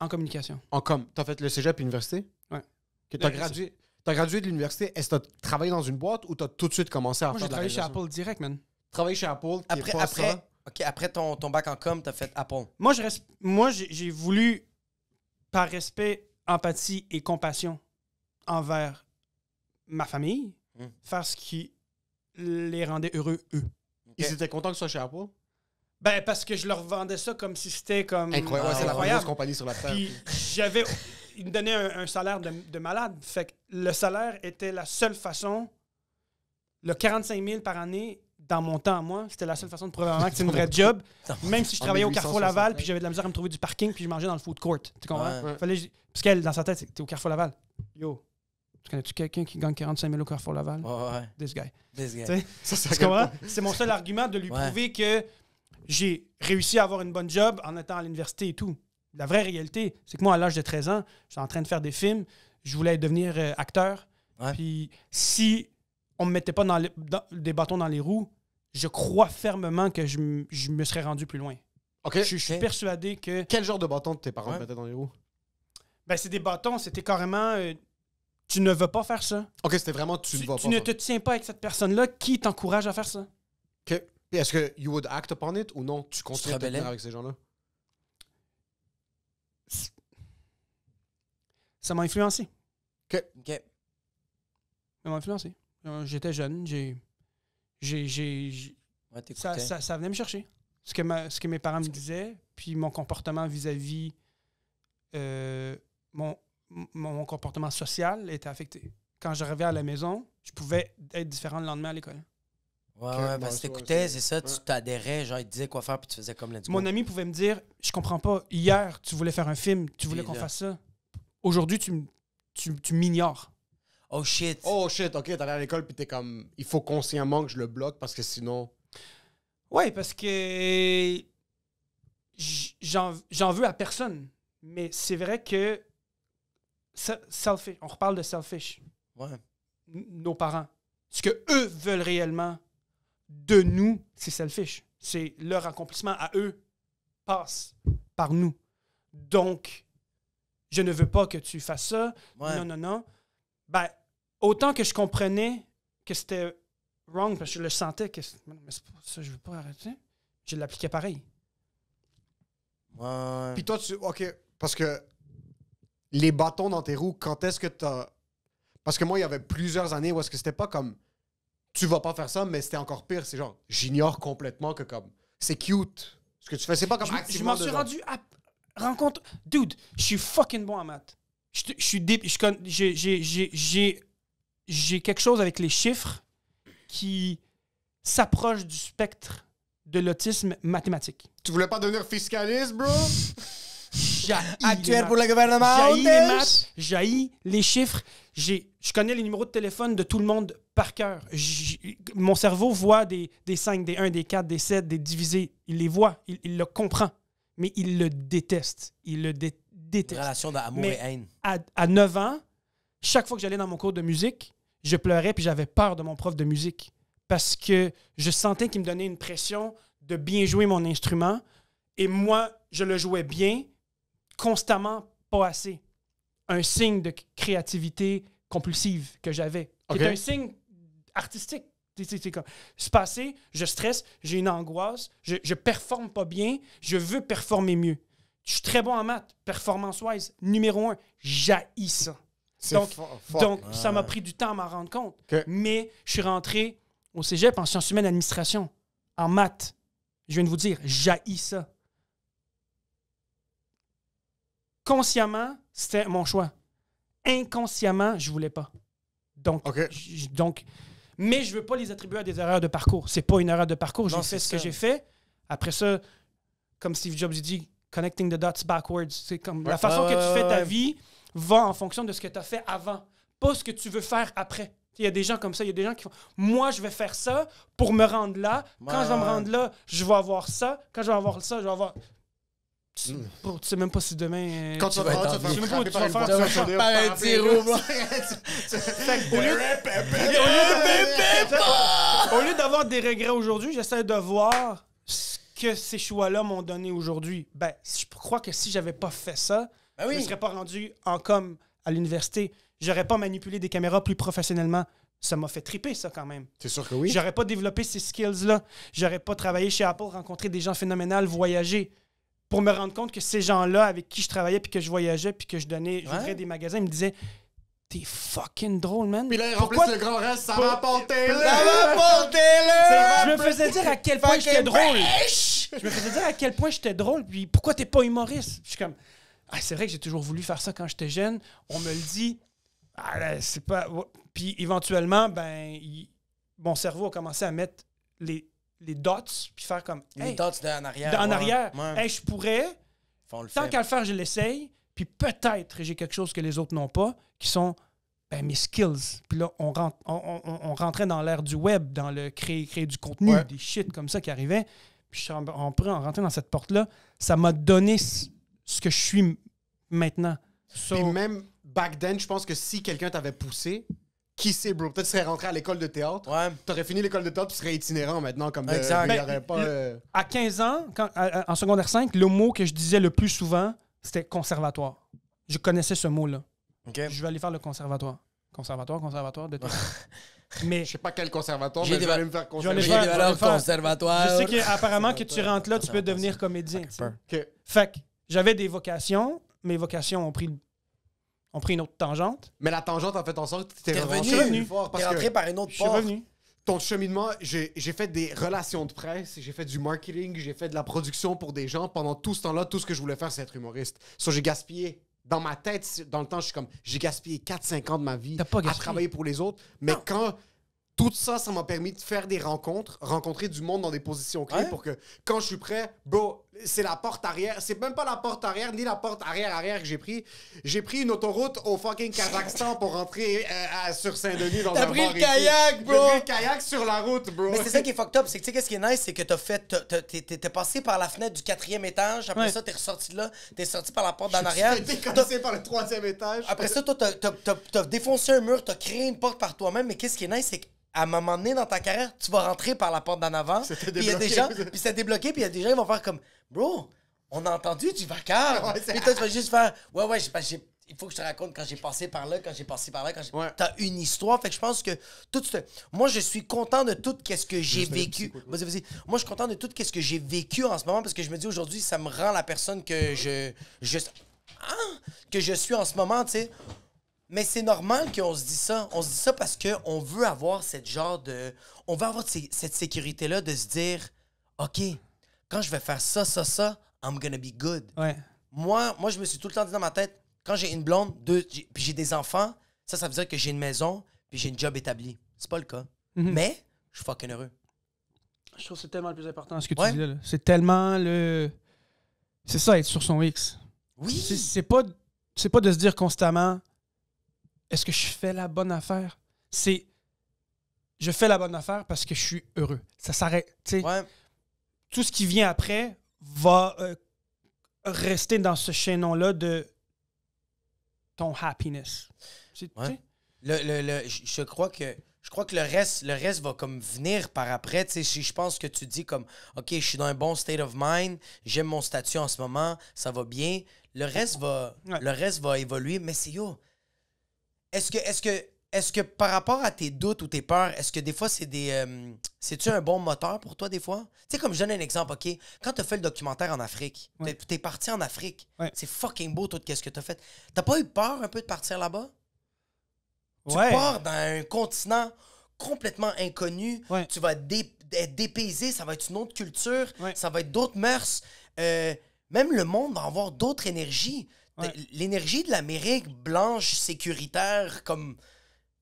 En communication. En com. T'as fait le cégep et l'université? Ouais. Que t'as gradué de l'université. Est-ce que t'as travaillé dans une boîte ou t'as tout de suite commencé à Moi, faire j'ai de la travaillé chez réalisation? Apple direct, man. Travailler chez Apple, qui est pas ça. Après ton bac en com, t'as fait Apple. Moi, j'ai voulu, par respect, empathie et compassion envers ma famille, faire ce qui les rendait heureux, eux. Ils étaient contents que ce soit chez Apple? Ben, parce que je leur vendais ça comme si c'était comme... Incroyable. Ouais, c'est la plus incroyable. grosse compagnie sur la Terre. Puis ils me donnaient un salaire de malade. Fait que le salaire était la seule façon, le 45 000 par année, dans mon temps à moi, c'était la seule façon de prouver vraiment que c'est une vraie job. Même si je travaillais au Carrefour Laval, puis j'avais de la misère à me trouver du parking, puis je mangeais dans le food court. Tu comprends? Ouais. Parce qu'elle, dans sa tête, c'est t'es au Carrefour Laval. Yo, tu connais-tu quelqu'un qui gagne 45 000 au Carrefour Laval? Ouais. This guy. This guy. Tu sais, tu comprends? C'est mon seul argument de lui prouver que j'ai réussi à avoir une bonne job en étant à l'université et tout. La vraie réalité, c'est que moi, à l'âge de 13 ans, j'étais en train de faire des films, je voulais devenir acteur. Ouais. Puis si on me mettait pas des bâtons dans les roues, je crois fermement que je me serais rendu plus loin. OK. Je suis persuadé que... Quel genre de bâton tes parents te mettaient dans les roues? Ben, c'est des bâtons, c'était carrément... tu ne veux pas faire ça. OK, c'était vraiment tu ne vas pas. Tu ne te tiens pas avec cette personne-là qui t'encourage à faire ça. OK. Puis est-ce que you would act upon it ou non? Tu continues à te tenir avec ces gens-là? Ça m'a influencé. OK. Ça m'a influencé. J'étais jeune, Ouais, t'écoutais. ça venait me chercher. Ce que mes parents me disaient, puis mon comportement vis-à-vis mon comportement social était affecté. Quand j'arrivais à la maison, je pouvais être différent le lendemain à l'école. Ouais, parce que t'écoutais, c'est ça, tu t'adhérais, genre, ils te disaient quoi faire, puis tu faisais comme let's go. Mon ami pouvait me dire, je comprends pas, hier, tu voulais faire un film, tu voulais qu'on fasse ça. Aujourd'hui, tu m'ignores. Oh shit. Oh shit, OK, t'allais à l'école puis t'es comme... Il faut consciemment que je le bloque parce que sinon... Ouais, parce que j'en veux à personne. Mais c'est vrai que selfish, on reparle de selfish. Ouais. Nos parents. Ce que eux veulent réellement de nous, c'est selfish. C'est leur accomplissement à eux passe par nous. Donc, je ne veux pas que tu fasses ça. Ouais. Non. Ben, autant que je comprenais que c'était wrong, parce que je le sentais que mais c'est pas ça, je veux pas arrêter, je l'appliquais pareil. Ouais. Puis toi, OK, parce que les bâtons dans tes roues, quand est-ce que t'as... Parce que moi, il y avait plusieurs années où est-ce que c'était pas comme... Tu vas pas faire ça, mais c'était encore pire. C'est genre, j'ignore complètement que comme... C'est cute. Ce que tu fais, c'est pas comme Je activement... m'en suis rendu à rencontre... Dude, je suis fucking bon en maths. J'ai quelque chose avec les chiffres qui s'approche du spectre de l'autisme mathématique. Tu voulais pas devenir fiscaliste, bro? Actuel pour le gouvernement. J'haïs les maths, j'haïs les chiffres. Je connais les numéros de téléphone de tout le monde par cœur. Mon cerveau voit des 5, des 1, des 4, des 7, des divisés. Il les voit, il le comprend. Mais il le déteste. Il le déteste. Relation d'amour Mais et haine. à 9 ans, chaque fois que j'allais dans mon cours de musique, je pleurais puis j'avais peur de mon prof de musique. Parce que je sentais qu'il me donnait une pression de bien jouer mon instrument. Et moi, je le jouais bien, constamment, pas assez. Un signe de créativité compulsive que j'avais. Ok. C'est un signe artistique. C'est comme, c'est passé, je stresse, j'ai une angoisse, je performe pas bien, je veux performer mieux. Je suis très bon en maths, performance-wise, numéro 1, j'haïs ça. Donc, ça m'a pris du temps à m'en rendre compte. Ok. Mais je suis rentré au cégep en sciences humaines administration, en maths. Je viens de vous dire, j'haïs ça. Consciemment, c'était mon choix. Inconsciemment, je voulais pas. Donc, Ok. mais je veux pas les attribuer à des erreurs de parcours. C'est pas une erreur de parcours. J'ai Non, fait c'est ce que ça. j'ai fait. Après ça, comme Steve Jobs dit, connecting the dots backwards. C'est comme la façon que tu fais ta vie va en fonction de ce que tu as fait avant, pas ce que tu veux faire après. Il y a des gens comme ça, il y a des gens qui font moi, je vais faire ça pour me rendre là. Quand je vais me rendre là, je vais avoir ça. Quand je vais avoir ça, je vais avoir. Bro, tu sais même pas si demain. Quand tu vas vas te être faire Je sais même pas où frapper tu par vas une faire voiture, ça. tu vas Par un frapper, tir là. Au lieu d'avoir des regrets aujourd'hui, j'essaie de voir ce que ces choix-là m'ont donné aujourd'hui. Ben, je crois que si j'avais pas fait ça, Ben je oui. ne serais pas rendu en com à l'université. J'aurais pas manipulé des caméras plus professionnellement. Ça m'a fait triper, ça, quand même. C'est sûr que oui. J'aurais pas développé ces skills-là. J'aurais pas travaillé chez Apple, rencontré des gens phénoménaux, voyagé. Pour me rendre compte que ces gens-là avec qui je travaillais, puis que je voyageais, puis que j'ouvrais des magasins, ils me disaient « T'es fucking drôle, man. » Puis là, ils Pourquoi remplissent le grand reste, ça va porter Ça là. va porter Je me faisais dire à quel point j'étais drôle. Je me faisais dire à quel point j'étais drôle. Puis pourquoi t'es pas humoriste? Je suis comme, c'est vrai que j'ai toujours voulu faire ça quand j'étais jeune. On me le dit. C'est pas. Puis éventuellement, mon cerveau a commencé à mettre les dots, puis faire comme. Les Hey, dots en arrière. en ouais. arrière. Ouais. Hey, je pourrais. Faut le Tant faire. qu'à le faire, je l'essaye. Puis peut-être j'ai quelque chose que les autres n'ont pas, qui sont mes skills. Puis là, on rentrait dans l'ère du web, dans le créer du contenu, Ouais. des shit comme ça qui arrivaient. Puis on rentrait dans cette porte-là. Ça m'a donné ce que je suis maintenant. So, Puis même back then, je pense que si quelqu'un t'avait poussé, qui sait, bro? Peut-être que tu serais rentré à l'école de théâtre. Ouais. T'aurais fini l'école de théâtre, tu serais itinérant maintenant. Comme Exact. il y aurait pas. à 15 ans, en secondaire 5, le mot que je disais le plus souvent, c'était conservatoire. Je connaissais ce mot-là. OK. Je vais aller faire le conservatoire. Conservatoire, de tout. Mais Je sais pas quel conservatoire, J'ai mais des je vais va- aller me faire Je vais aller J'ai conserver. faire- des valeurs faire- conservatoires. je sais qu'apparemment que tu rentres là, tu peux devenir comédien. tu sais. Ok. Fait que j'avais des vocations. Mes vocations ont pris une autre tangente. Mais la tangente a fait en sorte que tu t'es T'es revanché revenu. plus fort. T'es Parce rentré que par une autre Je suis porte. revenu. ton cheminement, j'ai fait des relations de presse, j'ai fait du marketing, j'ai fait de la production pour des gens. Pendant tout ce temps-là, tout ce que je voulais faire, c'est être humoriste. J'ai gaspillé. Dans ma tête, dans le temps, je suis comme, j'ai gaspillé 4-5 ans de ma vie T'as pas à gaspillé. travailler pour les autres. Mais quand tout ça, ça m'a permis de faire des rencontres, rencontrer du monde dans des positions clés Ouais. pour que quand je suis prêt, bro, c'est la porte arrière. C'est même pas la porte arrière ni la porte arrière que j'ai pris. J'ai pris une autoroute au fucking Kazakhstan pour rentrer sur Saint-Denis dans T'as un pris bar le ici. kayak, bro. J'ai pris le kayak sur la route, bro. Mais c'est ça qui est fucked up, c'est que tu sais qu'est-ce qui est nice, c'est que t'es passé par la fenêtre du 4e étage, après Ouais. ça t'es ressorti de là, t'es sorti par la porte d'en Je arrière. suis décollé par le 3e étage. Après ça, toi, t'as défoncé un mur, t'as créé une porte par toi-même, mais qu'est-ce qui est nice, c'est qu'à un moment donné dans ta carrière, tu vas rentrer par la porte d'en avant, C'était puis il y a des gens, débloqué. puis c'est débloqué, puis il y a des gens qui vont faire comme, bro, on a entendu du vacarme. Ouais, c'est- Puis toi, tu vas juste faire, ouais, il faut que je te raconte quand j'ai passé par là, quand j'ai passé par là, Ouais. T'as une histoire, fait que je pense que moi, je suis content de tout ce que j'ai vécu. Vas-y. Moi, je suis content de tout ce que j'ai vécu en ce moment parce que je me dis aujourd'hui, ça me rend la personne que que je suis en ce moment, tu sais. Mais c'est normal qu'on se dise ça. On se dit ça parce qu'on veut avoir cette sécurité-là de se dire, OK, quand je vais faire ça, I'm gonna be good. Ouais. Moi, je me suis tout le temps dit dans ma tête, quand j'ai une blonde, puis j'ai des enfants, ça veut dire que j'ai une maison, puis j'ai une job établi. C'est pas le cas. Mais, je suis fucking heureux. Je trouve que c'est tellement le plus important ce que tu Ouais. dis là. C'est tellement le. C'est ça, être sur son X. Oui. C'est pas de se dire constamment est-ce que je fais la bonne affaire? C'est je fais la bonne affaire parce que je suis heureux. Ça s'arrête. Ouais. Tout ce qui vient après va rester dans ce chaînon-là de ton happiness. Ouais. Je crois que le reste va comme venir par après. Tu sais, je pense que tu dis comme OK, je suis dans un bon state of mind, j'aime mon statut en ce moment, ça va bien. Le reste va évoluer, mais c'est est-ce que par rapport à tes doutes ou tes peurs, est-ce que des fois c'est-tu un bon moteur pour toi des fois? Tu sais, comme je donne un exemple, OK? Quand t'as fait le documentaire en Afrique, t'es parti en Afrique, c'est fucking beau tout qu'est-ce que t'as fait. T'as pas eu peur un peu de partir là-bas? Tu pars dans un continent complètement inconnu, tu vas être dépaysé, ça va être une autre culture, ça va être d'autres mœurs. Même le monde va avoir d'autres énergies. L'énergie de l'Amérique blanche, sécuritaire, comme...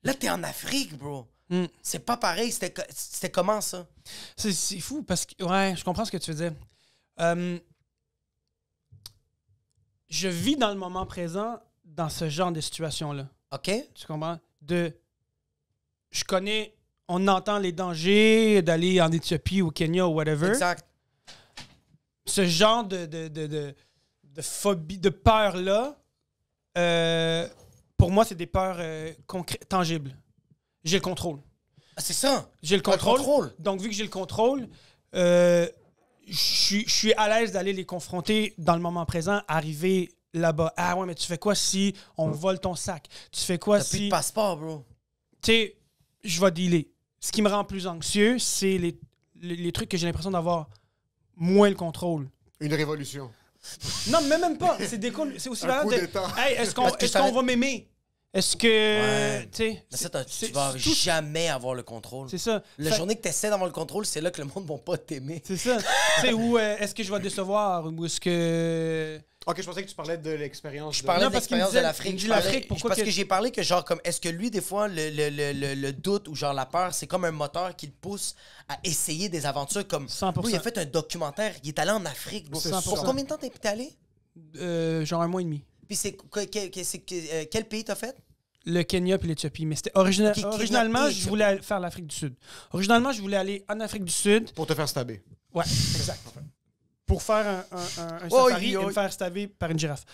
Là, t'es en Afrique, bro. C'est pas pareil. C'était comment, ça? C'est fou, parce que... Ouais, je comprends ce que tu veux dire. Je vis dans le moment présent dans ce genre de situation-là. OK. Tu comprends? Je connais... On entend les dangers d'aller en Éthiopie, au Kenya, ou whatever. Exact. Ce genre de phobie, de peur-là, pour moi, c'est des peurs tangibles. J'ai le contrôle. Ah, c'est ça. J'ai le contrôle. Donc, vu que j'ai le contrôle, je suis à l'aise d'aller les confronter dans le moment présent, arriver là-bas. Ah ouais, mais tu fais quoi si on vole ton sac? Tu fais quoi T'as si... plus de passeport, bro. Tu sais, je vais dealer. Ce qui me rend plus anxieux, c'est les trucs que j'ai l'impression d'avoir moins le contrôle. Une révolution. Non, mais même pas. C'est aussi Un coup valable d'état. Hey, est-ce qu'on va m'aimer? Est-ce que... Ouais. Tu sais... Mais ça, tu vas jamais avoir le contrôle. C'est ça. La journée que tu essaies d'avoir le contrôle, c'est là que le monde ne va pas t'aimer. C'est ça. Tu sais, ou est-ce que je vais décevoir? Ou est-ce que... Ok, je pensais que tu parlais de l'expérience. Je parlais Non, de parce qu'il me l'expérience de disait- l'Afrique. il me dit Je parlais- l'Afrique, pourquoi parce que- que j'ai parlé que genre comme est-ce que lui des fois le doute ou genre la peur c'est comme un moteur qui le pousse à essayer des aventures comme 100%. Lui, il a fait un documentaire, il est allé en Afrique. Bro. 100%. Pour combien de temps t'es allé? genre 1 mois et demi. Puis quel pays t'as fait? Le Kenya puis l'Éthiopie. Mais c'était Ok, Kenya originalement, et je voulais faire l'Afrique du Sud. Originalement, je voulais aller en Afrique du Sud. Pour te faire stabber. Ouais, exact. Pour faire un Oh, safari oui. et me faire stabber par une girafe.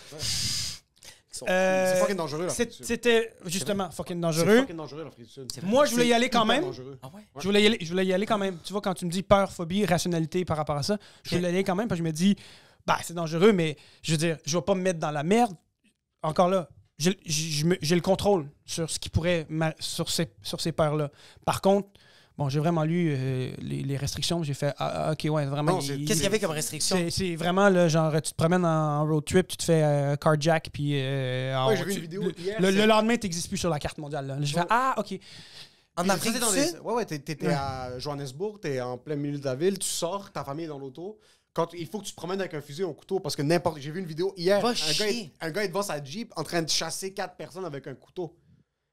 C'est fucking dangereux, l'Afrique du Sud. C'était justement fucking C'est dangereux. fucking dangereux, l'Afrique du Sud. Moi, je voulais y aller quand hyper même. dangereux. Ah ouais? Je voulais y aller quand même. Tu vois, quand tu me dis peur, phobie, rationalité par rapport à ça, je voulais y aller quand même parce que je me dis, bah, c'est dangereux, mais je veux dire, je vais pas me mettre dans la merde. Encore là, j'ai le contrôle sur ce qui pourrait, sur ces peurs-là. Par contre, bon, j'ai vraiment lu les restrictions. J'ai fait, ok, ouais, vraiment. Non, Qu'est-ce qu'il y avait comme restriction? C'est vraiment, là, genre, tu te promènes en road trip, tu te fais carjack, puis Ouais, j'ai vu une vidéo hier, le c'est- lendemain, tu n'existes plus sur la carte mondiale. Là. Je fais, ok. En Afrique du Sud? Ouais, t'étais à Johannesburg, t'es en plein milieu de la ville, tu sors, ta famille est dans l'auto. Quand il faut que tu te promènes avec un fusil ou un couteau, parce que n'importe. J'ai vu une vidéo hier, Va un chier. gars est devant sa Jeep en train de chasser 4 personnes avec un couteau.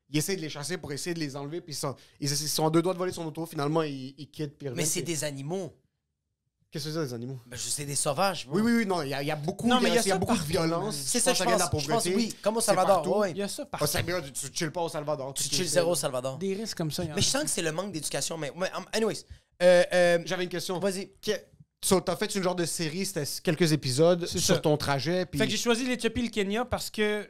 Il essaie de les chasser pour essayer de les enlever, puis ils sont à 2 doigts de voler son auto, finalement, il quitte. Puis il Mais revient, c'est puis- des animaux. Qu'est-ce que c'est, des animaux? Ben, c'est des sauvages. Bro. Oui, non, il y a beaucoup, Non, mais il y a ça beaucoup de partout, violence. C'est Je ça, pense je que ça vient de la pense. Je pense pauvreté. oui. Comme au C'est Salvador. partout. Ouais. Il y a ça Ah, partout. c'est bien, tu chilles pas au Salvador. Tu chilles zéro au Salvador. Des risques comme ça, il y en a. Mais je sens que c'est le manque d'éducation. Mais anyways. J'avais une question. Vas-y. T'as fait une genre de série, c'était quelques épisodes C'est sur ça. ton trajet. Puis... Fait que j'ai choisi l'Éthiopie et le Kenya parce que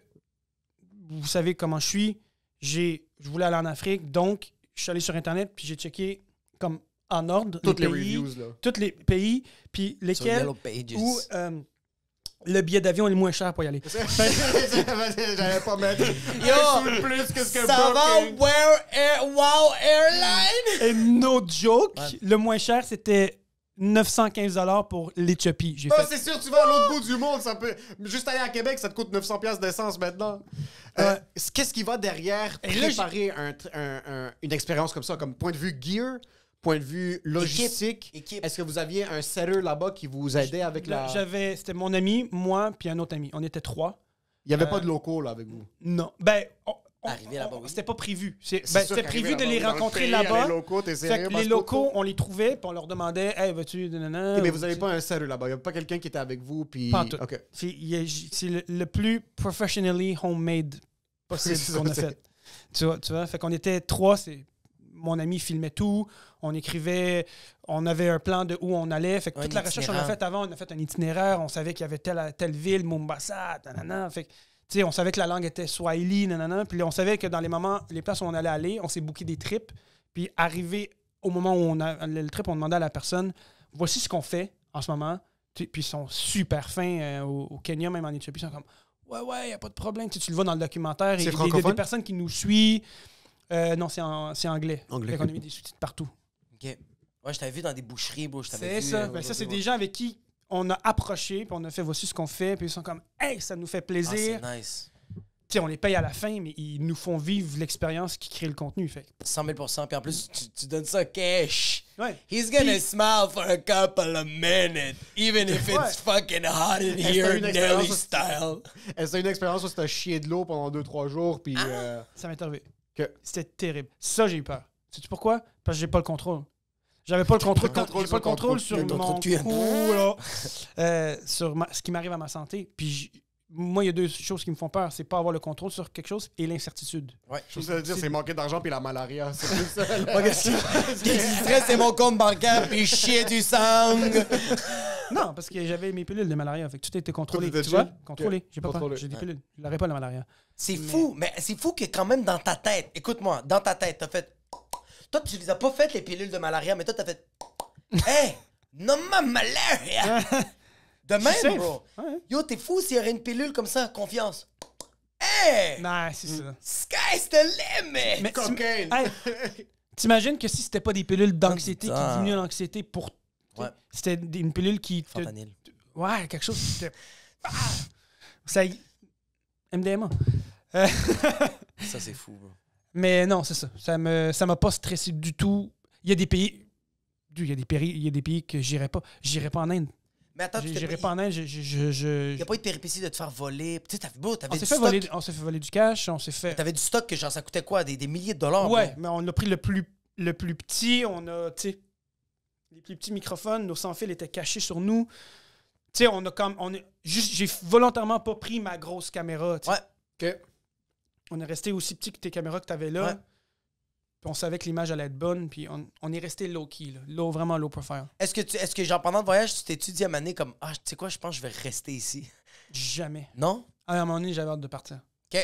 vous savez comment je suis. Je voulais aller en Afrique, donc je suis allé sur Internet puis j'ai checké comme en ordre toutes les pays, reviews, là. tous les pays, puis Sur lesquels Yellow Pages. où le billet d'avion est le moins cher pour y aller. J'allais pas mettre. Yo, plus que ce que ça va, Booking. Wow Airline? Et no joke, le moins cher c'était 915 $ pour l'Éthiopie. J'ai Oh, fait c'est sûr, tu vas à l'autre bout du monde, ça peut. Juste aller à Québec, ça te coûte 900$ piastres d'essence maintenant. Qu'est-ce qui va derrière Et là, préparer une expérience comme ça, comme point de vue gear, point de vue logistique? Équipe. Est-ce que vous aviez un setter là-bas qui vous aidait avec la. C'était mon ami, moi, puis un autre ami. On était 3. Il n'y avait pas de locaux là avec vous. Non. Ben, Arriver là-bas, oui. C'était pas prévu. C'est C'était sûr prévu qu'arriver de les là-bas, dans le rencontrer pays, là-bas. Les locaux, t'es Fait sérieux, que les Mascoco? locaux, on les trouvait, puis on leur demandait, hey, veux-tu. Nanana, Mais vous n'avez pas un sérieux là-bas. Il n'y a pas quelqu'un qui était avec vous. Puis... Pas en tout. OK. C'est le plus professionally homemade possible C'est qu'on a ça, fait. Tu vois? Fait qu'on était 3, mon ami filmait tout, on écrivait, on avait un plan de où on allait. Fait que toute la recherche qu'on a faite avant, on a fait un itinéraire, on savait qu'il y avait telle ville, Mombasa, nanana. Fait que, tu sais, on savait que la langue était Swahili, nanana. Puis on savait que dans les places où on allait aller, on s'est booké des trips. Puis arrivé au moment où on a le trip, on demandait à la personne, voici ce qu'on fait en ce moment. Puis ils sont super fins au Kenya, même en Éthiopie. Ils sont comme, ouais, y a pas de problème. Tu le vois dans le documentaire. C'est Il y a francophone? des personnes qui nous suivent. Non, c'est anglais. Anglais. Fait qu'on a mis des sous-titres partout. OK. Ouais, je t'avais vu dans des boucheries, bro. C'est ça. Ben, ça, c'est des gens avec qui on a approché, puis on a fait voici ce qu'on fait, puis ils sont comme, hey, ça nous fait Ah, plaisir. c'est nice. Tu sais, on les paye à la fin, mais ils nous font vivre l'expérience qui crée le contenu. Fait. 100 000 %. Puis en plus, tu donnes ça cash. Ouais. He's gonna Puis- smile for a couple of minutes, even if it's Ouais. fucking hot in Est-ce here, une expérience Nelly aussi? style. Est-ce que c'est une expérience où c'était chier de l'eau pendant 2-3 jours? Puis. Ça m'est arrivé. Que- C'était terrible. Ça, j'ai eu peur. Sais-tu pourquoi? Parce que j'ai pas le contrôle. J'avais pas le contrôle, Pas le contrôle j'ai pas le contrôle sur le mon contrôle cou, là. Sur ce qui m'arrive à ma santé. Puis moi, il y a 2 choses qui me font peur. C'est pas avoir le contrôle sur quelque chose et l'incertitude. Ouais. Je veux dire, c'est manquer d'argent puis la malaria. C'est plus ça. là. Moi, ce qui existerait, c'est mon compte bancaire puis chier du sang. Non, parce que j'avais mes pilules de malaria. Fait que tout était contrôlé. Tout était Tu vois? chill? Contrôlé. J'ai pas peur. Contrôlé. J'ai des pilules. Je l'aurais pas, la malaria. C'est fou, mais c'est fou que quand même dans ta tête, écoute-moi, dans ta tête, t'as fait. Toi, tu les as pas faites les pilules de malaria, mais toi, t'as fait. Hey, non ma malaria! De même, safe. bro. Ouais. Yo, t'es fou s'il y aurait une pilule comme ça, confiance. Hey! Non, c'est ça. Sky's the limit! Mais Cocaine. Hey, t'imagines que si c'était pas des pilules d'anxiété qui Putain. diminuent l'anxiété pour. Ouais. C'était une pilule qui. Fentanyl. Ouais, quelque chose qui te. Ah! Ça y. MDMA. Ça, c'est fou, bro. Mais non, c'est ça. Ça m'a pas stressé du tout. Il y a des pays. Il y a des pays que j'irais pas. J'irais pas en Inde. Mais attends, tu J'irais t'es pas pas. en Inde. Il n'y a pas eu de péripéties de te faire voler. Tu sais, On t'avais s'est du fait stock. voler, on s'est fait voler du cash. On s'est fait. T'avais du stock que genre ça coûtait quoi? Des milliers de dollars? Ouais, bro. mais on a pris le plus petit. On a, tu sais, les plus petits microphones. Nos sans-fils étaient cachés sur nous. Tu sais, j'ai volontairement pas pris ma grosse caméra. tu sais. Ouais. OK. On est resté aussi petit que tes caméras que t'avais là. Ouais. Puis on savait que l'image allait être bonne. Puis on est resté low-key, là. Vraiment low profile. Est-ce que genre pendant le voyage, tu t'es dit à Mané comme ah, tu sais quoi, je pense que je vais rester ici? Jamais. Non? À un moment donné, j'avais hâte de partir. OK. À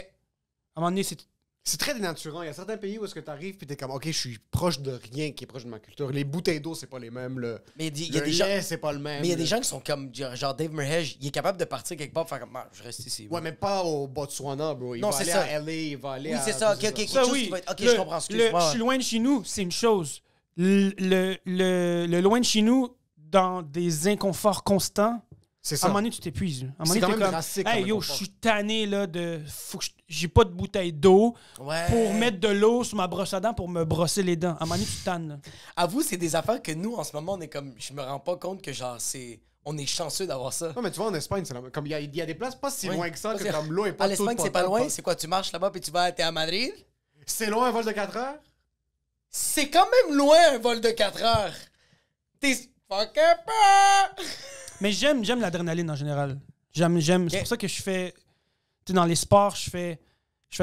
un moment donné, c'est. C'est très dénaturant. Il y a certains pays où est-ce que tu arrives puis t'es comme, OK, je suis proche de rien qui est proche de ma culture. Les bouteilles d'eau, c'est pas les mêmes. Mais il y a Le des gens. lait, c'est pas le même. Mais il y a des là. gens qui sont comme genre Dave Murhej, il est capable de partir quelque part et faire comme ah, je reste ici. Ouais, mais pas au Botswana, bro. Il Non, va c'est aller ça. à LA, il va aller Oui, à... c'est ça. OK, quelque Ça, chose oui. qui va être. OK, Le- je comprends, excuse-moi. Je suis loin de chez nous, c'est une chose. Le loin de chez nous, dans des inconforts constants, C'est à ça. un moment donné, tu t'épuises. À un moment C'est donné, quand t'es même comme, drastique hey, comme yo, inconfort. je suis tanné là, j'ai pas de bouteille d'eau Ouais. pour mettre de l'eau sur ma brosse à dents pour me brosser les dents. À un moment donné, tu tannes. là. Avoue, c'est des affaires que nous, en ce moment, on est comme. Je me rends pas compte que genre c'est. On est chanceux d'avoir ça. Non, mais tu vois, en Espagne, c'est comme il y a des places pas si Oui. loin que ça, Parce que que- comme l'eau est pas À l'Espagne, toute c'est pas potable. loin. C'est quoi, tu marches là-bas puis t'es à Madrid? C'est loin un vol de 4 heures? C'est quand même loin un vol de 4 heures. T'es fucking pas! Mais j'aime l'adrénaline en général. J'aime. C'est pour ça que je fais. Tu sais, dans les sports, je fais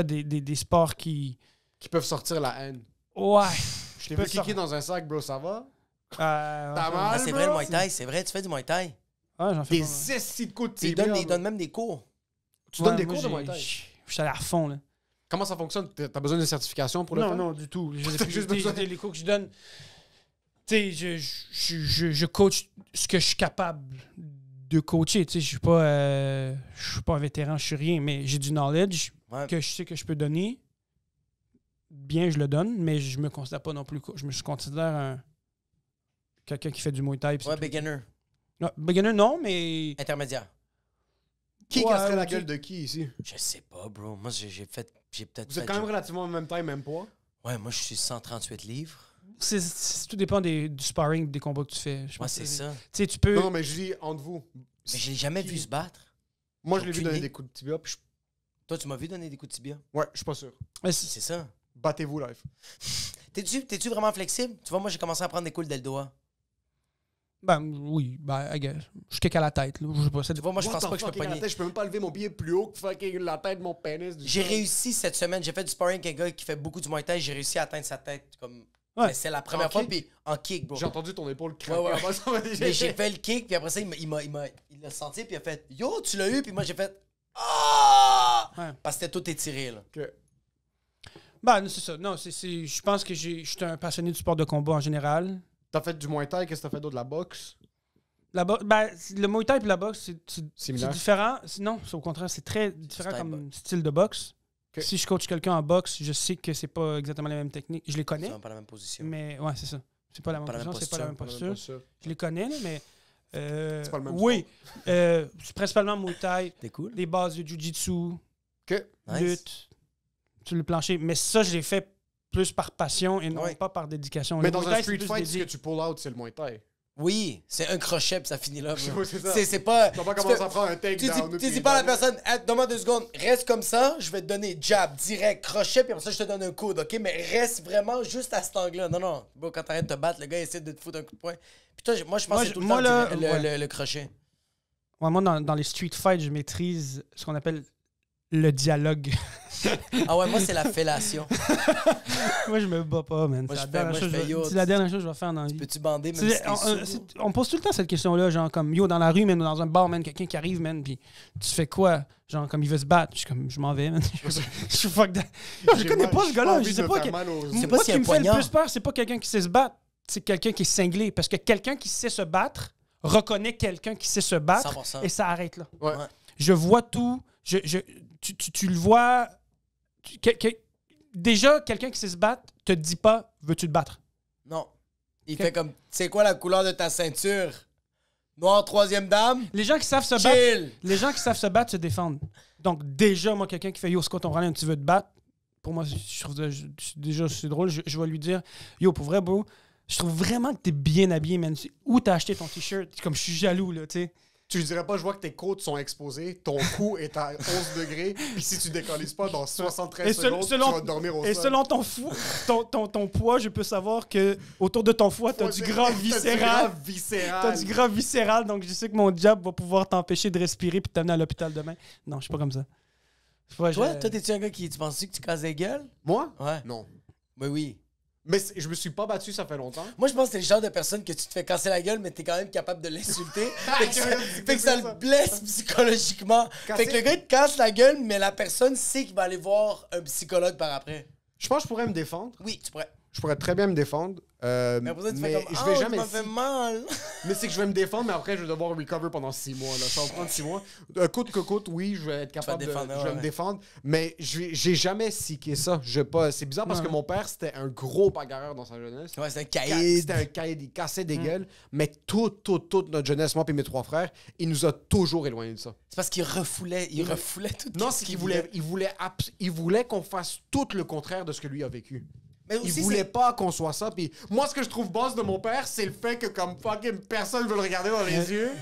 des sports qui. Qui peuvent sortir la haine. Ouais. Je t'ai peux vu kicker sortir. dans un sac, bro, ça va? T'as T'as mal? Ah, c'est vrai, le bro? Muay Thai, c'est vrai, tu fais du Muay Thai. Ouais, j'en fais Des pas mal. 6 de coups de Il tibia. donne, il donne même des cours. Tu donnes des moi, cours de Muay Thai? Je suis allé à fond, là. Comment ça fonctionne? T'as besoin d'une certification pour le Non, faire? non, du tout. T'as juste besoin- Les cours que je donne, tu sais, je coach ce que je suis capable de coacher. Tu sais, je suis pas un vétéran, je suis rien, mais j'ai du knowledge Ouais. que je sais que je peux donner. Bien, je le donne, mais je me considère pas non plus. Je me considère quelqu'un qui fait du Muay Thai. puis Ouais, c'est tout. beginner. Non, beginner, non, mais. Intermédiaire. Qui Ouais, casserait la ok. gueule de qui ici? Je sais pas, bro. Moi, j'ai peut-être Vous êtes fait. quand même relativement en même taille, même poids. Ouais, moi, je suis 138 livres. Tout dépend du sparring, des combats que tu fais. Je Moi, pense c'est que- ça. Tu sais, tu peux. Non, non, mais je dis entre vous. Mais je l'ai jamais vu se battre. Moi, je l'ai vu Aucune donner idée. des coups de tibia, puis Toi, tu m'as vu donner des coups de tibia? Ouais, je suis pas sûr. C'est ça. Battez-vous live. T'es-tu vraiment flexible? Tu vois, moi, j'ai commencé à prendre des coups d'Eldoa. Ben oui, ben, I guess. Je kick à la tête, là. Je sais pas, ça Tu vois, moi, je pense pas que je peux pogner. Je peux même pas lever mon pied plus haut que fucking la tête de mon pénis. J'ai réussi cette semaine. J'ai fait du sparring avec un gars qui fait beaucoup du Muay Thai. J'ai réussi à atteindre sa tête comme... Ouais. Mais c'est la première En fois, kick? puis en kick, bro. J'ai entendu ton épaule craquer. Ouais, ouais. avant ça. Mais j'ai fait le kick, puis après ça, il l'a senti, puis il a fait « Yo, tu l'as eu » Puis moi, j'ai fait « Ah! Ouais. Parce que c'était tout étiré, là. Que- Ben, c'est ça. Non, je pense que je suis un passionné du sport de combat en général. T'as fait du Muay Thai, qu'est-ce que t'as fait d'autre? De la boxe? Ben, le Muay Thai et la boxe, c'est Similaire? différent. Non, c'est au contraire, c'est très différent Style comme style de boxe. Ok. Si je coach quelqu'un en boxe, je sais que c'est pas exactement la même technique. Je les connais, C'est pas la même position. mais ouais, c'est ça. C'est pas la même Pas la même position, c'est pas la même posture, posture. Je les connais, là, mais... C'est pas le même oui, c'est principalement Muay Thai, T'es cool. les bases de Jiu-Jitsu, Que? Nice. lutte, sur le plancher. Mais ça, je l'ai fait plus par passion et non Ouais. pas par dédication. Mais Le dans Muay un Thai, street c'est plus fight, ce que dédié. tu pull out, c'est le Muay Thai. Oui, c'est un crochet, puis ça finit là, bro. Ouais, c'est ça. C'est pas... Tu vas pas tu commencer fais- à prendre un takedown. Tu dis pas à la personne, hey, donne-moi 2 secondes, reste comme ça, je vais te donner jab, direct, crochet, puis après ça, je te donne un coude, ok? Mais reste vraiment juste à cet angle-là. Non, non. Bon, quand t'arrêtes de te battre, le gars essaie de te foutre un coup de poing. Puis toi, moi, je pense que c'est tout le temps là, le crochet. Ouais, moi, dans les street fights, je maîtrise ce qu'on appelle le dialogue. Ah ouais, moi, c'est la fellation. Moi, je me bats pas, man. Moi, C'est je fais- moi, je fais, yo, c'est la dernière chose que je vais faire dans la vie. Peux-tu bander même si C'est- t'es on, sous? on pose tout le temps cette question-là, genre comme yo dans la rue, man, ou dans un bar, man, quelqu'un qui arrive, man, puis tu fais quoi? Genre comme il veut se battre, je suis comme je m'en vais, man. Je suis fuck that. Yo, je connais pas ce gars-là, je sais pas. sais pas Moi, s'il y ce a qui un me fait le poignard. plus peur, c'est pas quelqu'un qui sait se battre, c'est quelqu'un qui est cinglé. Parce que quelqu'un qui sait se battre reconnaît quelqu'un qui sait se battre 100%. et ça arrête là. Ouais. Ouais. Je vois tout. Tu le vois. Déjà, quelqu'un qui sait se battre te dit pas veux-tu te battre? Non. Il fait comme, c'est quoi la couleur de ta ceinture? Noir, 3e dame? Les gens qui savent se battre. Chill! Les gens qui savent se battre se défendent. Donc, déjà, moi, quelqu'un qui fait Yo, c'est quoi ton problème, tu veux te battre? Pour moi, je trouve déjà c'est drôle. Je vais lui dire Yo, pour vrai, bro, je trouve vraiment que t'es bien habillé, man. Où t'as acheté ton t-shirt? Comme je suis jaloux, là, tu sais. Tu lui dirais pas, je vois que tes côtes sont exposées, ton cou est à 11 degrés, puis si tu décollises pas, dans 73 secondes, tu vas dormir au sol. Et selon ton poids, je peux savoir que autour de ton foie, t'as du gras viscéral. T'as du gras viscéral, donc je sais que mon job va pouvoir t'empêcher de respirer puis t'amener à l'hôpital demain. Non, je suis pas comme ça. Toi, t'es-tu un gars qui... Tu penses-tu que tu casses des gueules? Moi? Ouais. Non. Ben oui. Mais je me suis pas battu, ça fait longtemps. Moi, je pense que t'es le genre de personne que tu te fais casser la gueule, mais t'es quand même capable de l'insulter. fait que ça le blesse psychologiquement. Fait que le gars, il te casse la gueule, mais la personne sait qu'il va aller voir un psychologue par après. Je pense que je pourrais me défendre. Oui, tu pourrais. Je pourrais très bien me défendre. Mais après ça, tu fais comme, je vais ah, jamais... tu m'as fait mal. Mais c'est que je vais me défendre, mais après, je vais devoir recover pendant 6 mois. Là. Ça va prendre 6 mois. Coûte que coûte, oui, je vais être capable de... défendre, Je vais ouais. me défendre. Mais j'ai jamais seeké ça. C'est bizarre parce que mon père, c'était un gros bagarreur dans sa jeunesse. Ouais, c'est un caïd. C'était un caïd. Il cassait des gueules. Mais toute notre jeunesse, moi et mes 3 frères, il nous a toujours éloignés de ça. C'est parce qu'il refoulait. Il refoulait tout. Non, ce c'est qu'il voulait qu'on fasse tout le contraire de ce que lui a vécu. Mais Il aussi, voulait pas qu'on soit ça. Puis moi, ce que je trouve boss de mon père, c'est le fait que comme fucking personne veut le regarder dans les yeux.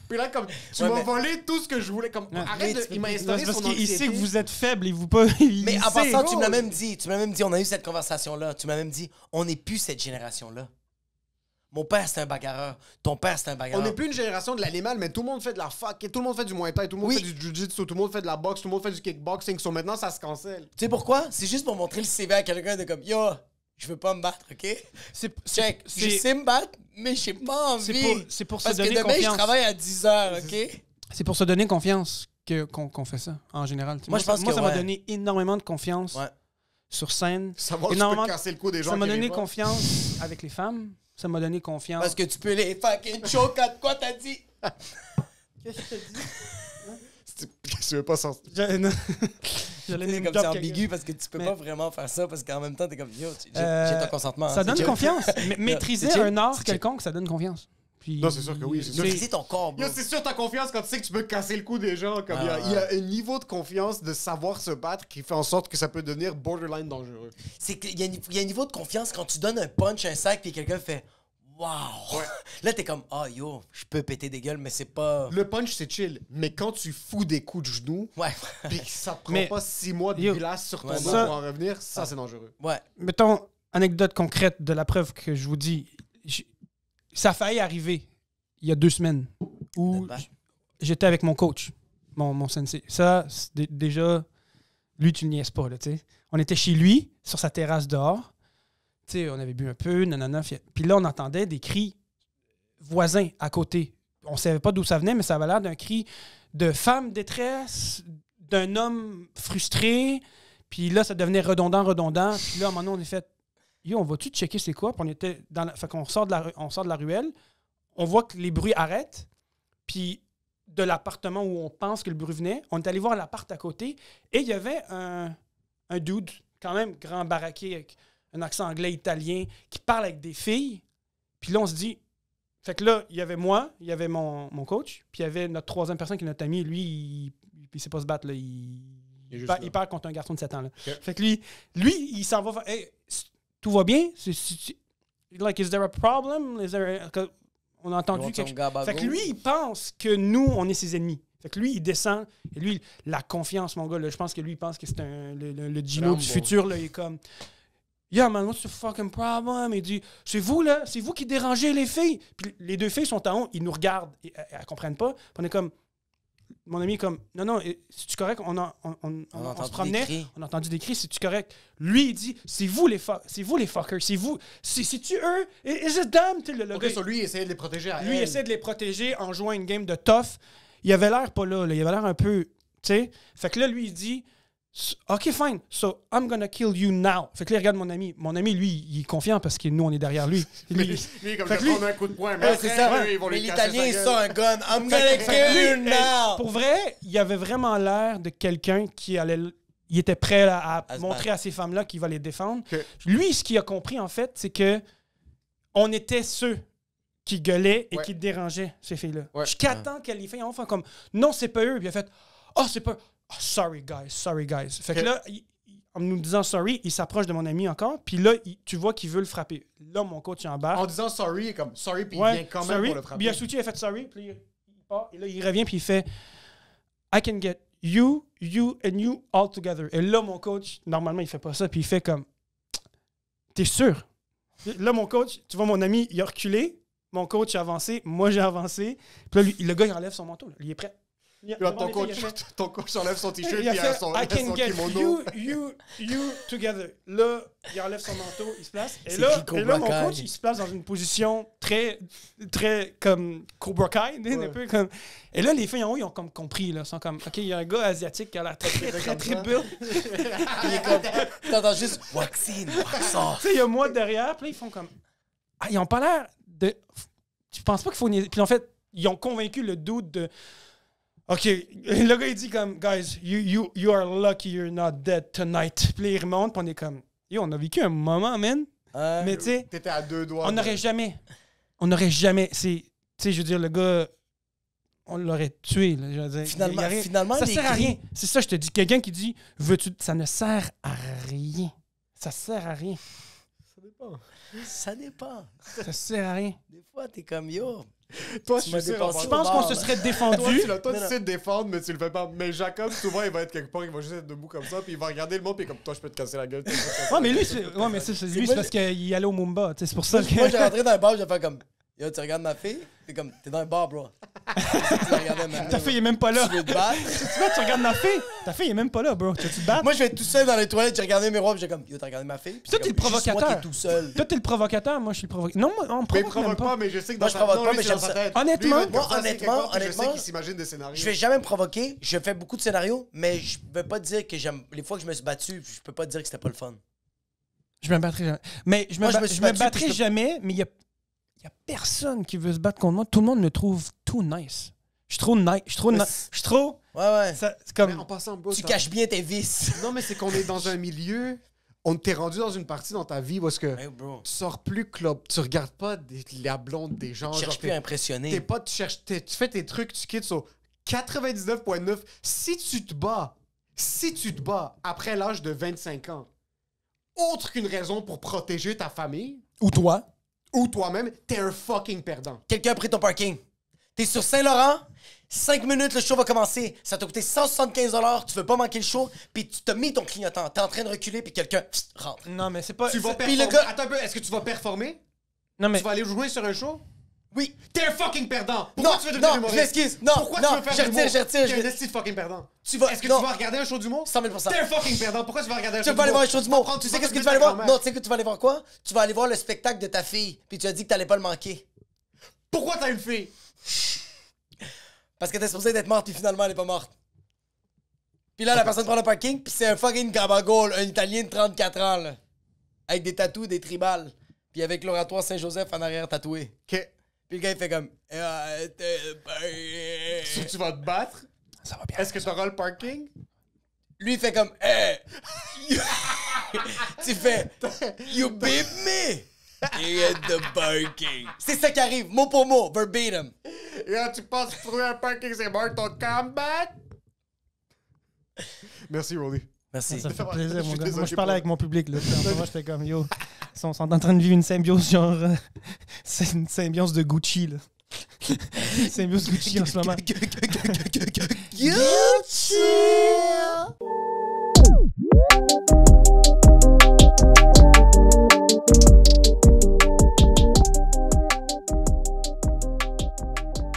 Puis là, comme tu Ouais, m'as mais- volé tout ce que je voulais. Comme arrête, il m'a Non, instauré c'est parce son qu'il anxiété. sait que vous êtes faible, il vous pas. Mais en sait, passant, gros. tu me l'as même dit. Tu m'as même dit, on a eu cette conversation-là. Tu m'as même dit, on n'est plus cette génération-là. Mon père, c'était un bagarreur. Ton père, c'était un On bagarreur. n'est plus une génération de l'animal, mais tout le monde fait de la fuck, tout le monde fait du Muay Thai, tout le monde Oui. fait du Jiu-Jitsu, tout le monde fait de la boxe, tout le monde fait du kickboxing. So maintenant, ça se cancelle. Tu sais pourquoi? C'est juste pour montrer le CV à quelqu'un de comme, yo, je veux pas me battre, OK? Check. Je sais me battre, mais j'ai pas envie. C'est pour se Parce que donner demain, je confiance. travaille à 10 heures, OK? C'est pour se donner confiance qu'on fait ça, en général. Moi, je pense que ça m'a ouais. donné énormément de confiance Ouais. sur scène. Savoir que tu peux Énormément- te casser le cou des gens Ça m'a qui donné arrivent pas. confiance avec les femmes. Ça m'a donné confiance. Parce que tu peux les fucking choke à quoi t'as dit? Qu'est-ce que tu dit? Tu veux pas sortir. J'allais C'est name comme drop c'est quelqu'un. ambigu parce que tu peux Mais- pas vraiment faire ça parce qu'en même temps, t'es comme, yo, j'ai Euh, ton consentement. Ça hein, donne c'est chill. confiance. Maîtriser C'est chill. un art C'est chill. quelconque, ça donne confiance. Puis, Non, c'est sûr que oui, c'est sûr. Maîtriser ton corps, bro. Yo, c'est sûr, t'as confiance quand tu sais que tu peux casser le cou des gens. Comme il y a un niveau de confiance de savoir se battre qui fait en sorte que ça peut devenir borderline dangereux. C'est qu'il y a un niveau de confiance quand tu donnes un punch, un sac, puis quelqu'un fait Wow! Là, t'es comme, ah, yo, je peux péter des gueules, mais c'est pas... Le punch, c'est chill. Mais quand tu fous des coups de genoux, Ouais. pis que ça te prend Mais- pas 6 mois de Yo, glace sur ton ouais, dos ça- pour en revenir, ça, c'est dangereux. Ouais. Mettons, anecdote concrète de la preuve que je vous dis. Ça a failli arriver il y a 2 semaines où Bah. j'étais avec mon coach, mon sensei. Ça, déjà, lui, tu le niaises pas, là, tu sais. On était chez lui, sur sa terrasse dehors. Tu sais, on avait bu un peu, nanana. Puis là, on entendait des cris voisins à côté. On savait pas d'où ça venait, mais ça avait l'air d'un cri de femme détresse, d'un homme frustré. Puis là, ça devenait redondant. Puis là, à un moment donné, on est fait... Yo, on va-tu checker c'est quoi? Puis on était dans la... Fait qu'on sort de la ruelle. On voit que les bruits arrêtent. Puis de l'appartement où on pense que le bruit venait, on est allé voir l'appart à côté. Et il y avait un dude, quand même grand baraqué, avec un accent anglais italien, qui parle avec des filles. Puis là, on se dit... Fait que là, il y avait moi, il y avait mon coach, puis il y avait notre 3e personne qui est notre ami. Lui, il sait pas se battre. Là. Il parle contre un garçon de 7 ans. Là. Okay. Fait que lui, il s'en va faire... Hey, tout va bien? Like, is there a problem? On a entendu quelque chose. Fait que lui, il pense que nous, on est ses ennemis. Fait que lui, il descend. Et lui, la confiance, mon gars, là, je pense que lui, il pense que c'est le Gino du futur. Là, il est comme... Yeah, man, what's the fucking problem? Il dit, c'est vous, là, c'est vous qui dérangez les filles. Puis les 2 filles sont en haut, ils nous regardent, elles comprennent pas. Puis on est comme, mon ami est comme, non, c'est-tu correct? On se promenait, on a entendu des cris, c'est-tu correct? Lui, il dit, c'est vous les fuckers, c'est vous, c'est-tu eux? Is it them? Le Ok, gars, so lui, il essayait de les protéger à lui, il elle. essaie de les protéger en jouant une game de tough. Il avait l'air pas là, il avait l'air un peu, tu sais. Fait que là, lui, il dit, OK, fine. So, I'm gonna kill you now. Fait que là, il regarde mon ami. Mon ami, lui, il est confiant parce que nous, on est derrière lui. Lui, comme Fait je que vais lui- prendre un coup de poing, mais C'est après, ça. eux, ils vont Mais lui casser l'Italien, il sa sort gueule. un gun. I'm gonna kill you now! Pour vrai, il avait vraiment l'air de quelqu'un qui allait... Il était prêt là, à se montrer battre. à ces femmes-là qu'il va les défendre. Ok. Lui, ce qu'il a compris, en fait, c'est que on était ceux qui gueulaient et Ouais. qui dérangeaient ces filles-là. Ouais. Jusqu'à temps qu'elles les filles en font comme « Non, c'est pas eux. » Puis il a fait « Oh, c'est pas eux. Oh, sorry, guys. » Fait que Ok. là, en nous disant « Sorry », il s'approche de mon ami encore. Puis là, tu vois qu'il veut le frapper. Là, mon coach, il embarque. En disant sorry, il est comme sorry, puis il Ouais, vient quand même sorry. pour le Puis frapper. il a switché, il a fait sorry, puis il part, et là, il revient, puis il fait I can get you and you all together. Et là, mon coach, normalement, il fait pas ça, puis il fait comme T'es sûr? Là, mon coach, tu vois, mon ami, il a reculé, mon coach a avancé, moi j'ai avancé, puis là, le gars, il enlève son manteau, là. Il est prêt. Puis là, ton coach enlève son t-shirt, il puis a il a fait son I can get kimono. you together. Là, il enlève son manteau, il se place. Et C'est là, qui, Cobra et là, mon Kai? coach, il se place dans une position très, très comme Cobra Kai, un Ouais. peu comme. Et là, les filles en haut, ils ont comme compris, là. Ils sont comme, OK, il y a un gars asiatique qui a l'air très build. Il est comme... T'entends juste « Waxine, Waxon Tu sais, il y a moi derrière, puis là, ils font comme. Ah, ils ont pas l'air de. Je pense pas qu'il faut niaiser. Puis en fait, ils ont convaincu le dude de. OK, le gars, il dit comme, guys, you are lucky you're not dead tonight. Puis là, il remonte, puis on est comme, yo, on a vécu un moment, man. Mais tu sais, T'étais à 2 doigts. on n'aurait jamais, tu sais, je veux dire, le gars, on l'aurait tué, là, je veux dire. Finalement, Il y a rien- finalement, ça les sert à cris- rien. C'est ça, je te dis. Quelqu'un qui dit, veux-tu, ça ne sert à rien. Ça sert à rien. Ça dépend. Ça sert à rien. Des fois, t'es comme « Yo, Toi, tu m'as sais, dépassé. Je au pense bar, qu'on se là. serait Toi, défendu. tu Non, non. sais te défendre, mais tu le fais pas. Mais Jacob, souvent, il va être quelque part, il va juste être debout comme ça, puis il va regarder le monde, puis comme toi, je peux te casser la gueule. Ouais, mais lui, c'est parce qu'il allait au Mumba. tu sais, C'est pour ça que. Moi, j'ai rentré dans un bar, j'ai fait comme « Yo, tu regardes ma fille? » T'es comme « T'es dans un bar, bro. » Tu la regardais maintenant. Ta fille est même pas là. Tu veux te battre? Tu regardes ma fille. Ta fille est même pas là, bro. Tu veux te battre? Moi, je vais être tout seul dans les toilettes, j'ai regardé le miroir, puis j'ai comme « Yo, t'as regardé ma fille? » Puis Toi, c'est t'es le comme, juste provocateur. moi qui est tout seul. Toi, t'es le provocateur. Moi, je suis le provocateur. Non, on Mais il provoque même provoque pas. pas, mais je sais que Moi, dans je sa provoque non, pas, lui, mais c'est dans j'aime sa ça. tête. Honnêtement, Lui, il va être moi, comme ça, c'est quelque part, puis je sais honnêtement, qu'il s'imagine des scénarios. Je vais jamais me provoquer, je fais beaucoup de scénarios, mais je veux pas dire que j'aime. Les fois que je me suis battu, je peux pas dire que c'était pas le fun. Je me battrai jamais. Mais je Moi, je me me suis battu, battrai puis je- jamais, mais il y a personne qui veut se battre contre moi. Tout le monde me trouve tout nice. Je suis trop nice. Je suis trop Mais nice. Je suis trop. Ouais. C'est Mais comme. en passant, bro, Tu caches bien tes vices. Non, mais c'est qu'on est dans un milieu. On t'est rendu dans une partie dans ta vie où est-ce que Hey, bro. tu sors plus club, tu regardes pas la blonde des gens. Je genre, cherche plus à impressionner. t'es pas, tu cherches, tu fais tes trucs, tu quittes sur 99.9. Si tu te bats après l'âge de 25 ans, autre qu'une raison pour protéger ta famille, Ou toi. ou toi-même, t'es un fucking perdant. Quelqu'un a pris ton parking. T'es sur Saint-Laurent, 5 minutes, le show va commencer. Ça t'a coûté 175 $, tu veux pas manquer le show, puis tu t'as mis ton clignotant. T'es en train de reculer, puis quelqu'un rentre. Non, mais c'est pas. Tu vas Puis performer. le gars- Attends un peu, est-ce que tu vas performer? Non, mais. Tu vas aller jouer sur un show? Oui. T'es un fucking perdant! Pourquoi Non, tu veux devenir non, humoriste? je m'excuse. Non, Pourquoi non, tu veux faire je de l'humour? retire. T'es un esti de fucking perdant. Est-ce que non. tu vas regarder un show d'humour? 100 000 T'es un fucking perdant. Pourquoi tu vas regarder un Tu show vas aller d'humour? voir un show du monde. Tu sais qu'est-ce que tu vas aller voir? Non, tu sais que tu vas aller voir quoi? Tu vas aller voir le spectacle de ta fille, puis tu as dit que t'allais pas le manquer. Pourquoi t'as une fille? Parce que t'es supposé d'être morte, puis finalement, elle est pas morte. Puis là, la personne prend le parking, puis c'est un fucking gabagoule, un Italien de 34 ans, là. Avec des tatous, des tribales. Puis avec l'oratoire Saint-Joseph en arrière tatoué. Que... Puis le gars, il fait comme... Si tu vas te battre, Ça va bien. est-ce que tu auras le parking? Lui, il fait comme... Tu fais... You beat me! You get the parking. C'est ça qui arrive, mot pour mot, verbatim. Et là, tu penses trouver un parking, c'est mort ton comeback? Merci, Rolly. Merci. Ça fait Je plaisir, suis mon gars. désolé Moi, je parlais pour- avec mon public. Là. Moi, j'étais comme, yo, ils sont en train de vivre une symbiose, genre. C'est une symbiose de Gucci, là. Symbiose Gucci en ce moment. Yeah!